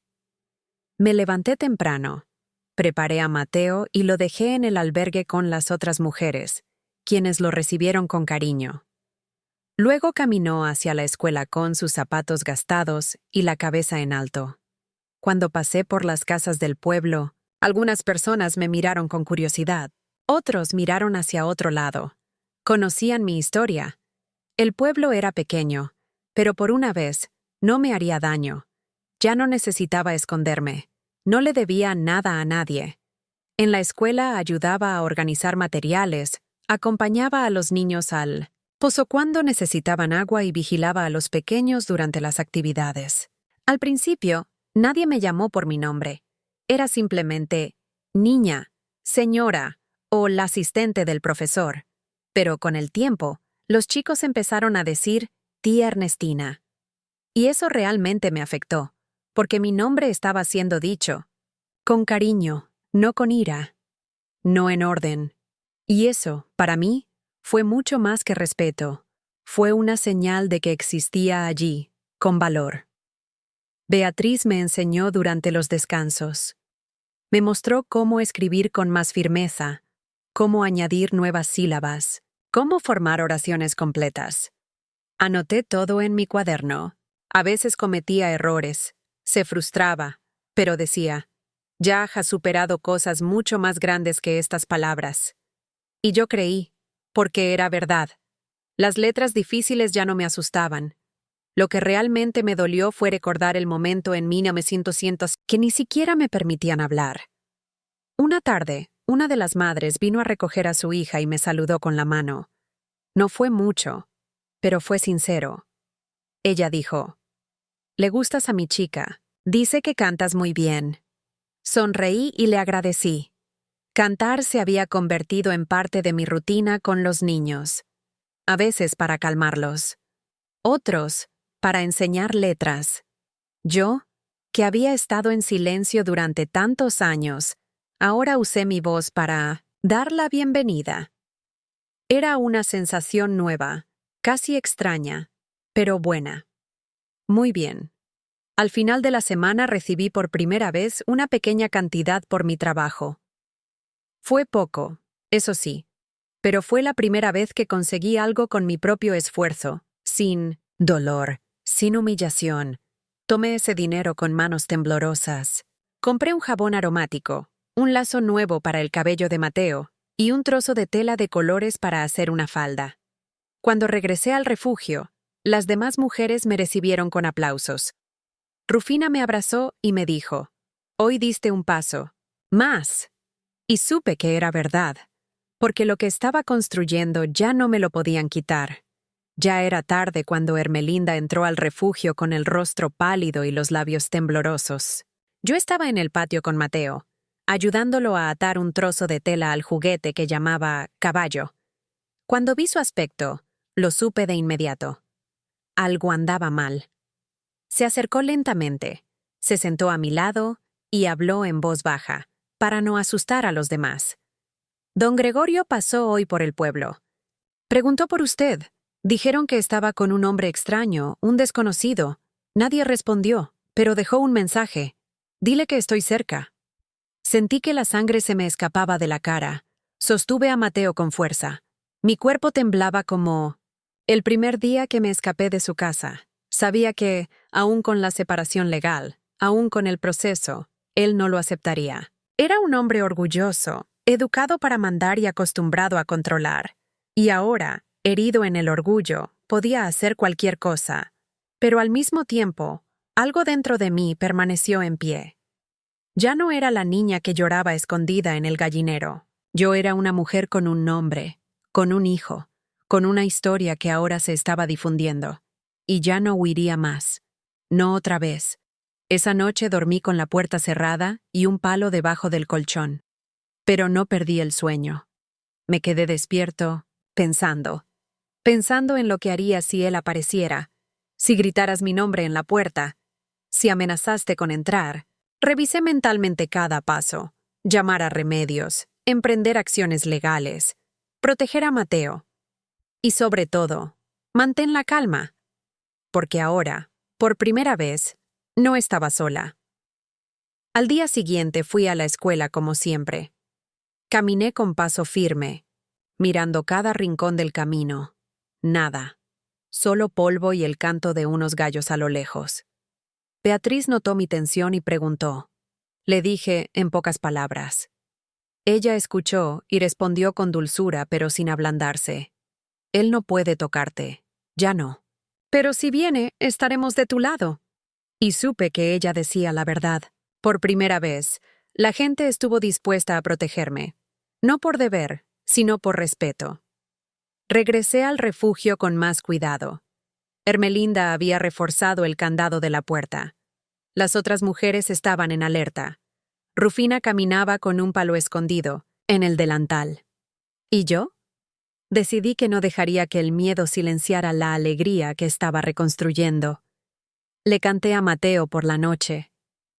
Me levanté temprano, preparé a Mateo y lo dejé en el albergue con las otras mujeres, quienes lo recibieron con cariño. Luego caminó hacia la escuela con sus zapatos gastados y la cabeza en alto. Cuando pasé por las casas del pueblo, algunas personas me miraron con curiosidad, otros miraron hacia otro lado. Conocían mi historia. El pueblo era pequeño, pero por una vez no me haría daño. Ya no necesitaba esconderme. No le debía nada a nadie. En la escuela ayudaba a organizar materiales, acompañaba a los niños al pozo cuando necesitaban agua y vigilaba a los pequeños durante las actividades. Al principio, nadie me llamó por mi nombre. Era simplemente niña, señora o la asistente del profesor. Pero con el tiempo, los chicos empezaron a decir tía Ernestina. Y eso realmente me afectó, porque mi nombre estaba siendo dicho con cariño, no con ira, no en orden. Y eso, para mí, fue mucho más que respeto. Fue una señal de que existía allí, con valor. Beatriz me enseñó durante los descansos. Me mostró cómo escribir con más firmeza, cómo añadir nuevas sílabas, cómo formar oraciones completas. Anoté todo en mi cuaderno. A veces cometía errores, se frustraba, pero decía: ya has superado cosas mucho más grandes que estas palabras. Y yo creí, porque era verdad. Las letras difíciles ya no me asustaban. Lo que realmente me dolió fue recordar el momento en 1900 que ni siquiera me permitían hablar. Una tarde, una de las madres vino a recoger a su hija y me saludó con la mano. No fue mucho, pero fue sincero. Ella dijo: «Le gustas a mi chica. Dice que cantas muy bien». Sonreí y le agradecí. Cantar se había convertido en parte de mi rutina con los niños. A veces para calmarlos. Otros, para enseñar letras. Yo, que había estado en silencio durante tantos años, ahora usé mi voz para dar la bienvenida. Era una sensación nueva, casi extraña, pero buena. Muy bien. Al final de la semana recibí por primera vez una pequeña cantidad por mi trabajo. Fue poco, eso sí, pero fue la primera vez que conseguí algo con mi propio esfuerzo, sin dolor, sin humillación. Tomé ese dinero con manos temblorosas. Compré un jabón aromático, un lazo nuevo para el cabello de Mateo y un trozo de tela de colores para hacer una falda. Cuando regresé al refugio, las demás mujeres me recibieron con aplausos. Rufina me abrazó y me dijo: «Hoy diste un paso. Más». Y supe que era verdad, porque lo que estaba construyendo ya no me lo podían quitar. Ya era tarde cuando Ermelinda entró al refugio con el rostro pálido y los labios temblorosos. Yo estaba en el patio con Mateo, ayudándolo a atar un trozo de tela al juguete que llamaba caballo. Cuando vi su aspecto, lo supe de inmediato. Algo andaba mal. Se acercó lentamente, se sentó a mi lado y habló en voz baja, para no asustar a los demás. «Don Gregorio pasó hoy por el pueblo. Preguntó por usted. Dijeron que estaba con un hombre extraño, un desconocido. Nadie respondió, pero dejó un mensaje. Dile que estoy cerca». Sentí que la sangre se me escapaba de la cara. Sostuve a Mateo con fuerza. Mi cuerpo temblaba como el primer día que me escapé de su casa. Sabía que, aún con la separación legal, aún con el proceso, él no lo aceptaría. Era un hombre orgulloso, educado para mandar y acostumbrado a controlar. Y ahora, herido en el orgullo, podía hacer cualquier cosa. Pero al mismo tiempo, algo dentro de mí permaneció en pie. Ya no era la niña que lloraba escondida en el gallinero. Yo era una mujer con un nombre, con un hijo, con una historia que ahora se estaba difundiendo. Y ya no huiría más. No otra vez. Esa noche dormí con la puerta cerrada y un palo debajo del colchón. Pero no perdí el sueño. Me quedé despierto, pensando en lo que haría si él apareciera, si gritaras mi nombre en la puerta, si amenazaste con entrar. Revisé mentalmente cada paso, llamar a Remedios, emprender acciones legales, proteger a Mateo. Y sobre todo, mantén la calma. Porque ahora, por primera vez, no estaba sola. Al día siguiente fui a la escuela como siempre. Caminé con paso firme, mirando cada rincón del camino. Nada. Solo polvo y el canto de unos gallos a lo lejos. Beatriz notó mi tensión y preguntó. Le dije en pocas palabras. Ella escuchó y respondió con dulzura pero sin ablandarse. Él no puede tocarte. Ya no. Pero si viene, estaremos de tu lado. Y supe que ella decía la verdad. Por primera vez, la gente estuvo dispuesta a protegerme. No por deber, sino por respeto. Regresé al refugio con más cuidado. Ermelinda había reforzado el candado de la puerta. Las otras mujeres estaban en alerta. Rufina caminaba con un palo escondido, en el delantal. ¿Y yo? Decidí que no dejaría que el miedo silenciara la alegría que estaba reconstruyendo. Le canté a Mateo por la noche.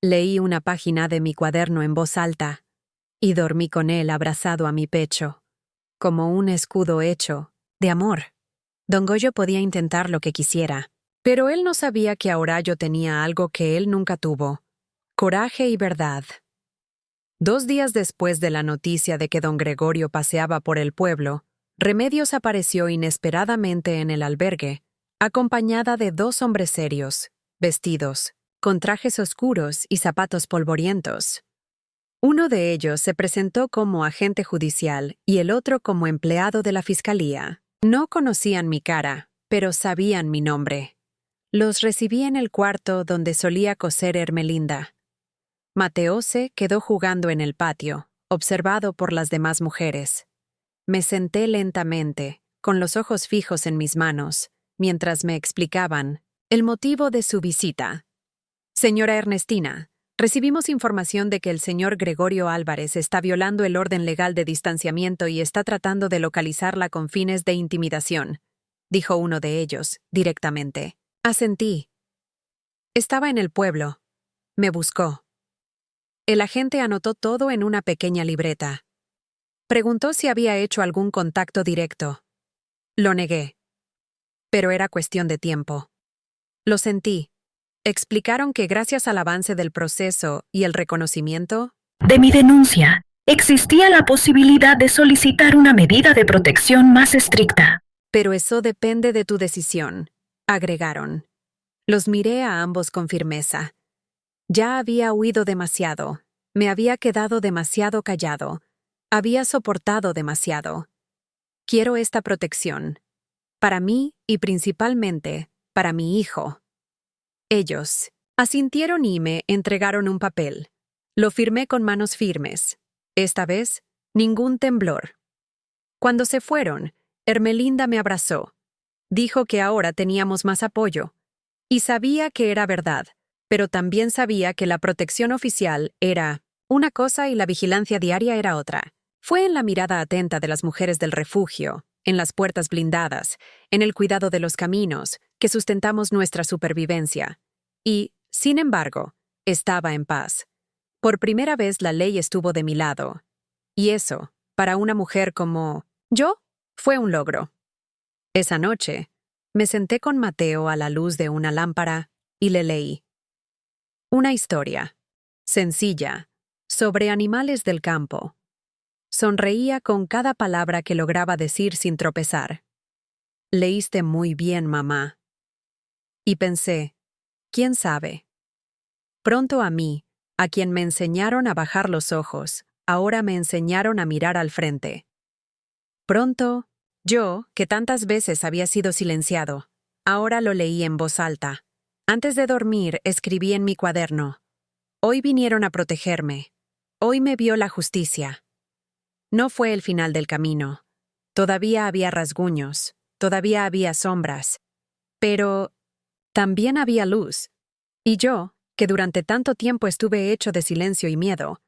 Leí una página de mi cuaderno en voz alta y dormí con él abrazado a mi pecho, como un escudo hecho de amor. Don Goyo podía intentar lo que quisiera, pero él no sabía que ahora yo tenía algo que él nunca tuvo: coraje y verdad. 2 días después de la noticia de que don Gregorio paseaba por el pueblo, Remedios apareció inesperadamente en el albergue, acompañada de 2 hombres serios, vestidos, con trajes oscuros y zapatos polvorientos. Uno de ellos se presentó como agente judicial y el otro como empleado de la fiscalía. No conocían mi cara, pero sabían mi nombre. Los recibí en el cuarto donde solía coser Ermelinda. Mateo se quedó jugando en el patio, observado por las demás mujeres. Me senté lentamente, con los ojos fijos en mis manos, mientras me explicaban el motivo de su visita. Señora Ernestina, recibimos información de que el señor Gregorio Álvarez está violando el orden legal de distanciamiento y está tratando de localizarla con fines de intimidación, dijo uno de ellos, directamente. Asentí. Estaba en el pueblo. Me buscó. El agente anotó todo en una pequeña libreta. Preguntó si había hecho algún contacto directo. Lo negué. Pero era cuestión de tiempo. Lo sentí. Explicaron que gracias al avance del proceso y el reconocimiento
de mi denuncia, existía la posibilidad de solicitar una medida de protección más estricta.
Pero eso depende de tu decisión, agregaron. Los miré a ambos con firmeza. Ya había huido demasiado. Me había quedado demasiado callado. Había soportado demasiado. Quiero esta protección. Para mí y principalmente para mi hijo. Ellos asintieron y me entregaron un papel. Lo firmé con manos firmes. Esta vez, ningún temblor. Cuando se fueron, Ermelinda me abrazó. Dijo que ahora teníamos más apoyo. Y sabía que era verdad, pero también sabía que la protección oficial era una cosa y la vigilancia diaria era otra. Fue en la mirada atenta de las mujeres del refugio, en las puertas blindadas, en el cuidado de los caminos, que sustentamos nuestra supervivencia. Y, sin embargo, estaba en paz. Por primera vez la ley estuvo de mi lado. Y eso, para una mujer como yo, fue un logro. Esa noche, me senté con Mateo a la luz de una lámpara y le leí. Una historia, sencilla, sobre animales del campo. Sonreía con cada palabra que lograba decir sin tropezar. Leíste muy bien, mamá. Y pensé, ¿quién sabe? Pronto a mí, a quien me enseñaron a bajar los ojos, ahora me enseñaron a mirar al frente. Pronto, yo, que tantas veces había sido silenciado, ahora lo leí en voz alta. Antes de dormir, escribí en mi cuaderno. Hoy vinieron a protegerme. Hoy me vio la justicia. No fue el final del camino. Todavía había rasguños, todavía había sombras. Pero también había luz. Y yo, que durante tanto tiempo estuve hecho de silencio y miedo,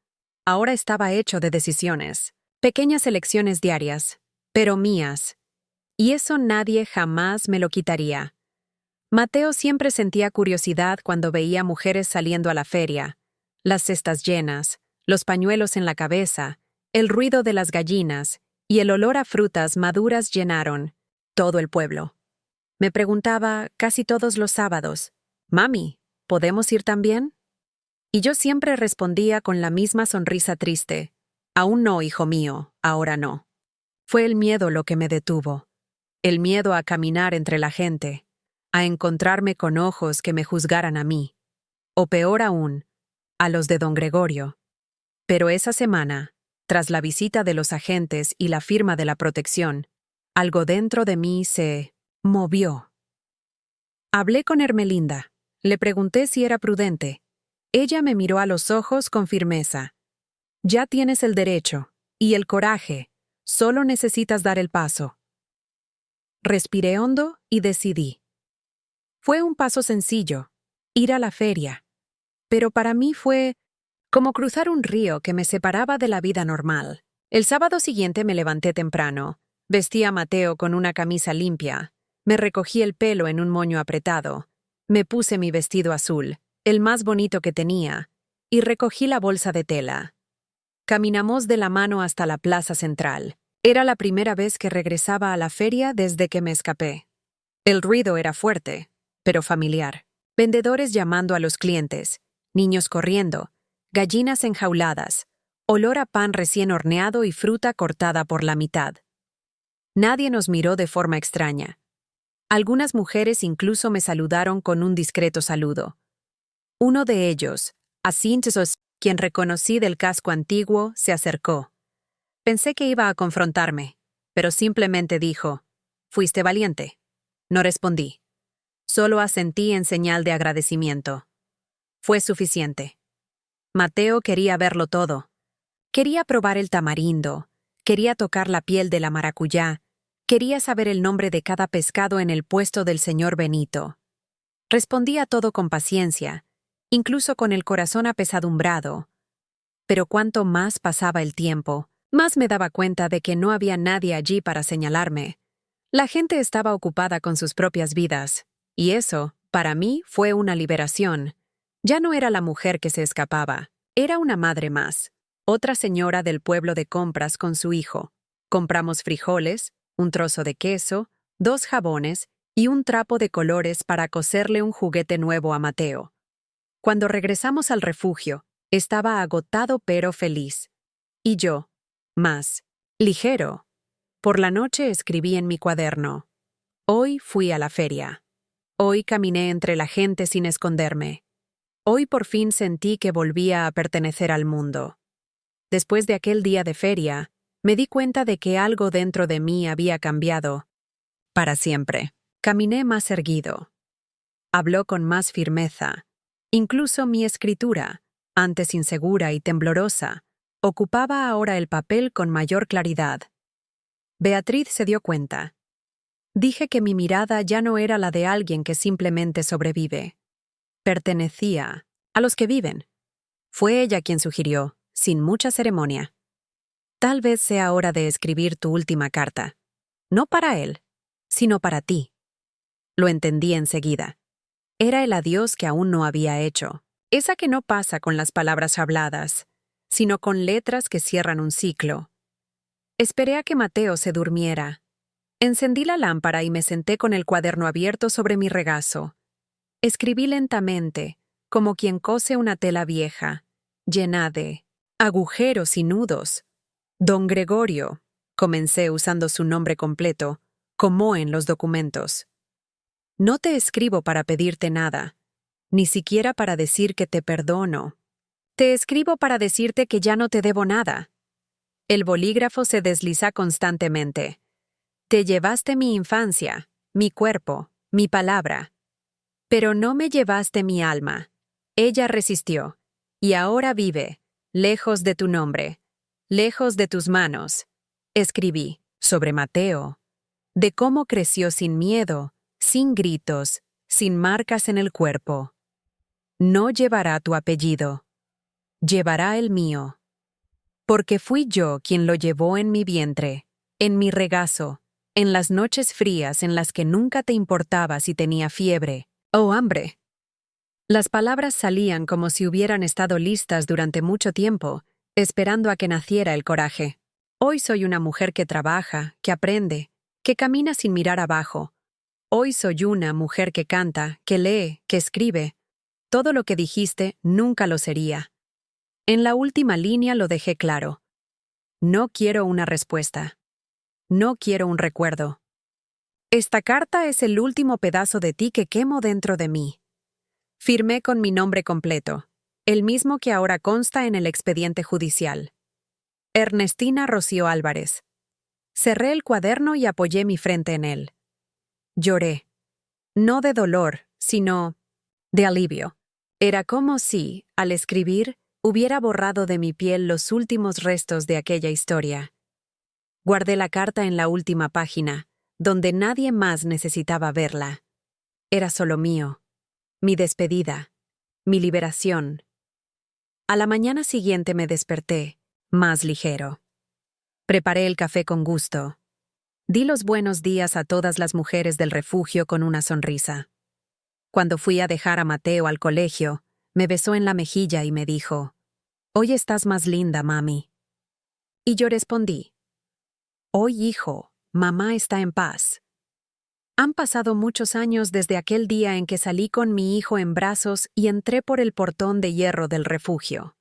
ahora estaba hecho de decisiones. Pequeñas elecciones diarias, pero mías. Y eso nadie jamás me lo quitaría. Mateo siempre sentía curiosidad cuando veía mujeres saliendo a la feria, las cestas llenas, los pañuelos en la cabeza, el ruido de las gallinas y el olor a frutas maduras llenaron todo el pueblo. Me preguntaba casi todos los sábados, «Mami, ¿podemos ir también?» Y yo siempre respondía con la misma sonrisa triste, «Aún no, hijo mío, ahora no». Fue el miedo lo que me detuvo. El miedo a caminar entre la gente, a encontrarme con ojos que me juzgaran a mí, o peor aún, a los de don Gregorio. Pero esa semana, tras la visita de los agentes y la firma de la protección, algo dentro de mí se movió. Hablé con Ermelinda. Le pregunté si era prudente. Ella me miró a los ojos con firmeza. Ya tienes el derecho y el coraje. Solo necesitas dar el paso. Respiré hondo y decidí. Fue un paso sencillo, ir a la feria. Pero para mí fue como cruzar un río que me separaba de la vida normal. El sábado siguiente me levanté temprano. Vestí a Mateo con una camisa limpia. Me recogí el pelo en un moño apretado. Me puse mi vestido azul, el más bonito que tenía, y recogí la bolsa de tela. Caminamos de la mano hasta la plaza central. Era la primera vez que regresaba a la feria desde que me escapé. El ruido era fuerte, pero familiar. Vendedores llamando a los clientes, niños corriendo, gallinas enjauladas, olor a pan recién horneado y fruta cortada por la mitad. Nadie nos miró de forma extraña. Algunas mujeres incluso me saludaron con un discreto saludo. Uno de ellos, Asintesos, quien reconocí del casco antiguo, se acercó. Pensé que iba a confrontarme, pero simplemente dijo, «Fuiste valiente». No respondí. Solo asentí en señal de agradecimiento. Fue suficiente. Mateo quería verlo todo. Quería probar el tamarindo, quería tocar la piel de la maracuyá, quería saber el nombre de cada pescado en el puesto del señor Benito. Respondía todo con paciencia, incluso con el corazón apesadumbrado. Pero cuanto más pasaba el tiempo, más me daba cuenta de que no había nadie allí para señalarme. La gente estaba ocupada con sus propias vidas, y eso, para mí, fue una liberación. Ya no era la mujer que se escapaba, era una madre más. Otra señora del pueblo de compras con su hijo. Compramos frijoles, un trozo de queso, 2 jabones y un trapo de colores para coserle un juguete nuevo a Mateo. Cuando regresamos al refugio, estaba agotado pero feliz. Y yo, más ligero. Por la noche escribí en mi cuaderno. Hoy fui a la feria. Hoy caminé entre la gente sin esconderme. Hoy por fin sentí que volvía a pertenecer al mundo. Después de aquel día de feria, me di cuenta de que algo dentro de mí había cambiado. Para siempre. Caminé más erguido. Habló con más firmeza. Incluso mi escritura, antes insegura y temblorosa, ocupaba ahora el papel con mayor claridad. Beatriz se dio cuenta. Dije que mi mirada ya no era la de alguien que simplemente sobrevive. Pertenecía a los que viven. Fue ella quien sugirió, sin mucha ceremonia. Tal vez sea hora de escribir tu última carta. No para él, sino para ti. Lo entendí enseguida. Era el adiós que aún no había hecho. Esa que no pasa con las palabras habladas, sino con letras que cierran un ciclo. Esperé a que Mateo se durmiera. Encendí la lámpara y me senté con el cuaderno abierto sobre mi regazo. Escribí lentamente, como quien cose una tela vieja, llena de agujeros y nudos. Don Gregorio, comencé usando su nombre completo, como en los documentos. No te escribo para pedirte nada, ni siquiera para decir que te perdono. Te escribo para decirte que ya no te debo nada. El bolígrafo se desliza constantemente. Te llevaste mi infancia, mi cuerpo, mi palabra. Pero no me llevaste mi alma. Ella resistió, y ahora vive, lejos de tu nombre, lejos de tus manos. Escribí, sobre Mateo, de cómo creció sin miedo, sin gritos, sin marcas en el cuerpo. No llevará tu apellido, llevará el mío. Porque fui yo quien lo llevó en mi vientre, en mi regazo, en las noches frías en las que nunca te importaba si tenía fiebre o hambre. Las palabras salían como si hubieran estado listas durante mucho tiempo, esperando a que naciera el coraje. Hoy soy una mujer que trabaja, que aprende, que camina sin mirar abajo. Hoy soy una mujer que canta, que lee, que escribe. Todo lo que dijiste nunca lo sería. En la última línea lo dejé claro. No quiero una respuesta. No quiero un recuerdo. Esta carta es el último pedazo de ti que quemo dentro de mí. Firmé con mi nombre completo, el mismo que ahora consta en el expediente judicial. Ernestina Rocío Álvarez. Cerré el cuaderno y apoyé mi frente en él. Lloré. No de dolor, sino de alivio. Era como si, al escribir, hubiera borrado de mi piel los últimos restos de aquella historia. Guardé la carta en la última página, donde nadie más necesitaba verla. Era solo mío. Mi despedida, mi liberación. A la mañana siguiente me desperté, más ligero. Preparé el café con gusto. Di los buenos días a todas las mujeres del refugio con una sonrisa. Cuando fui a dejar a Mateo al colegio, me besó en la mejilla y me dijo, «Hoy estás más linda, mami». Y yo respondí, «Hoy, hijo, mamá está en paz». Han pasado muchos años desde aquel día en que salí con mi hijo en brazos y entré por el portón de hierro del refugio.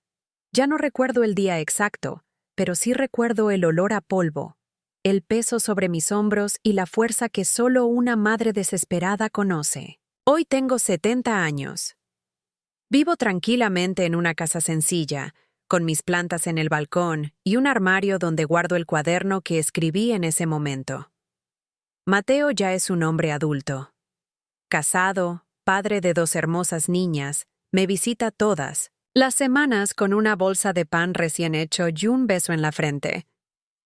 Ya no recuerdo el día exacto, pero sí recuerdo el olor a polvo, el peso sobre mis hombros y la fuerza que solo una madre desesperada conoce. Hoy tengo 70 años. Vivo tranquilamente en una casa sencilla, con mis plantas en el balcón y un armario donde guardo el cuaderno que escribí en ese momento. Mateo ya es un hombre adulto. casado, padre de 2 hermosas niñas, me visita todas las semanas con una bolsa de pan recién hecho y un beso en la frente.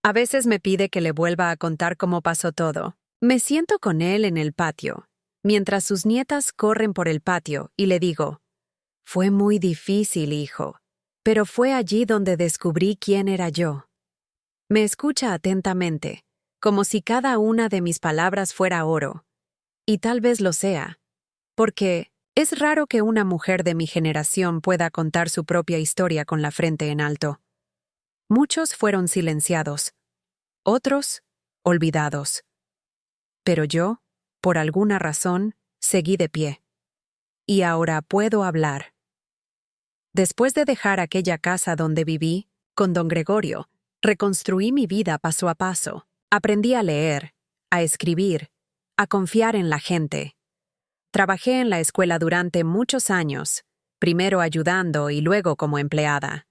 A veces me pide que le vuelva a contar cómo pasó todo. Me siento con él en el patio, mientras sus nietas corren por el patio, y le digo: fue muy difícil, hijo, pero fue allí donde descubrí quién era yo. Me escucha atentamente, como si cada una de mis palabras fuera oro. Y tal vez lo sea, porque es raro que una mujer de mi generación pueda contar su propia historia con la frente en alto. Muchos fueron silenciados, otros olvidados. Pero yo, por alguna razón, seguí de pie. Y ahora puedo hablar. Después de dejar aquella casa donde viví, con don Gregorio, reconstruí mi vida paso a paso. Aprendí a leer, a escribir, a confiar en la gente. Trabajé en la escuela durante muchos años, primero ayudando y luego como empleada.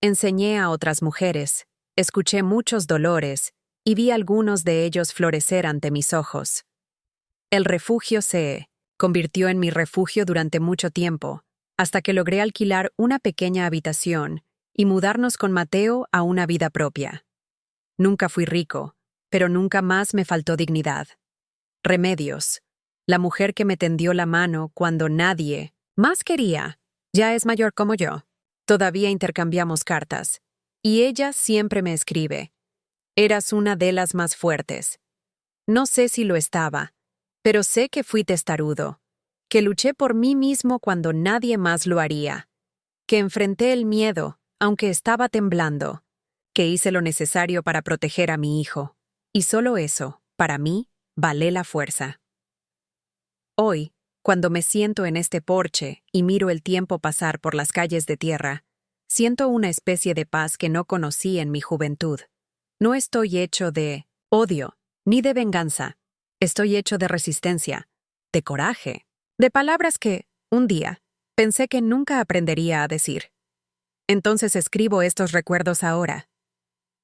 Enseñé a otras mujeres, escuché muchos dolores y vi algunos de ellos florecer ante mis ojos. El refugio se convirtió en mi refugio durante mucho tiempo, hasta que logré alquilar una pequeña habitación y mudarnos con Mateo a una vida propia. Nunca fui rico, pero nunca más me faltó dignidad. Remedios, la mujer que me tendió la mano cuando nadie más quería, ya es mayor como yo. Todavía intercambiamos cartas, y ella siempre me escribe: eras una de las más fuertes. No sé si lo estaba, pero sé que fui testarudo, que luché por mí mismo cuando nadie más lo haría, que enfrenté el miedo, aunque estaba temblando, que hice lo necesario para proteger a mi hijo. Y solo eso, para mí, vale la fuerza. Hoy, cuando me siento en este porche y miro el tiempo pasar por las calles de tierra, siento una especie de paz que no conocí en mi juventud. No estoy hecho de odio, ni de venganza. Estoy hecho de resistencia, de coraje, de palabras que, un día, pensé que nunca aprendería a decir. Entonces escribo estos recuerdos ahora,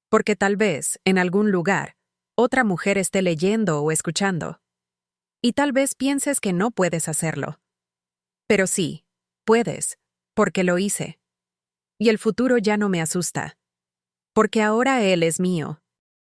porque tal vez, en algún lugar, otra mujer esté leyendo o escuchando. Y tal vez pienses que no puedes hacerlo. Pero sí, puedes, porque lo hice. Y el futuro ya no me asusta, porque ahora él es mío.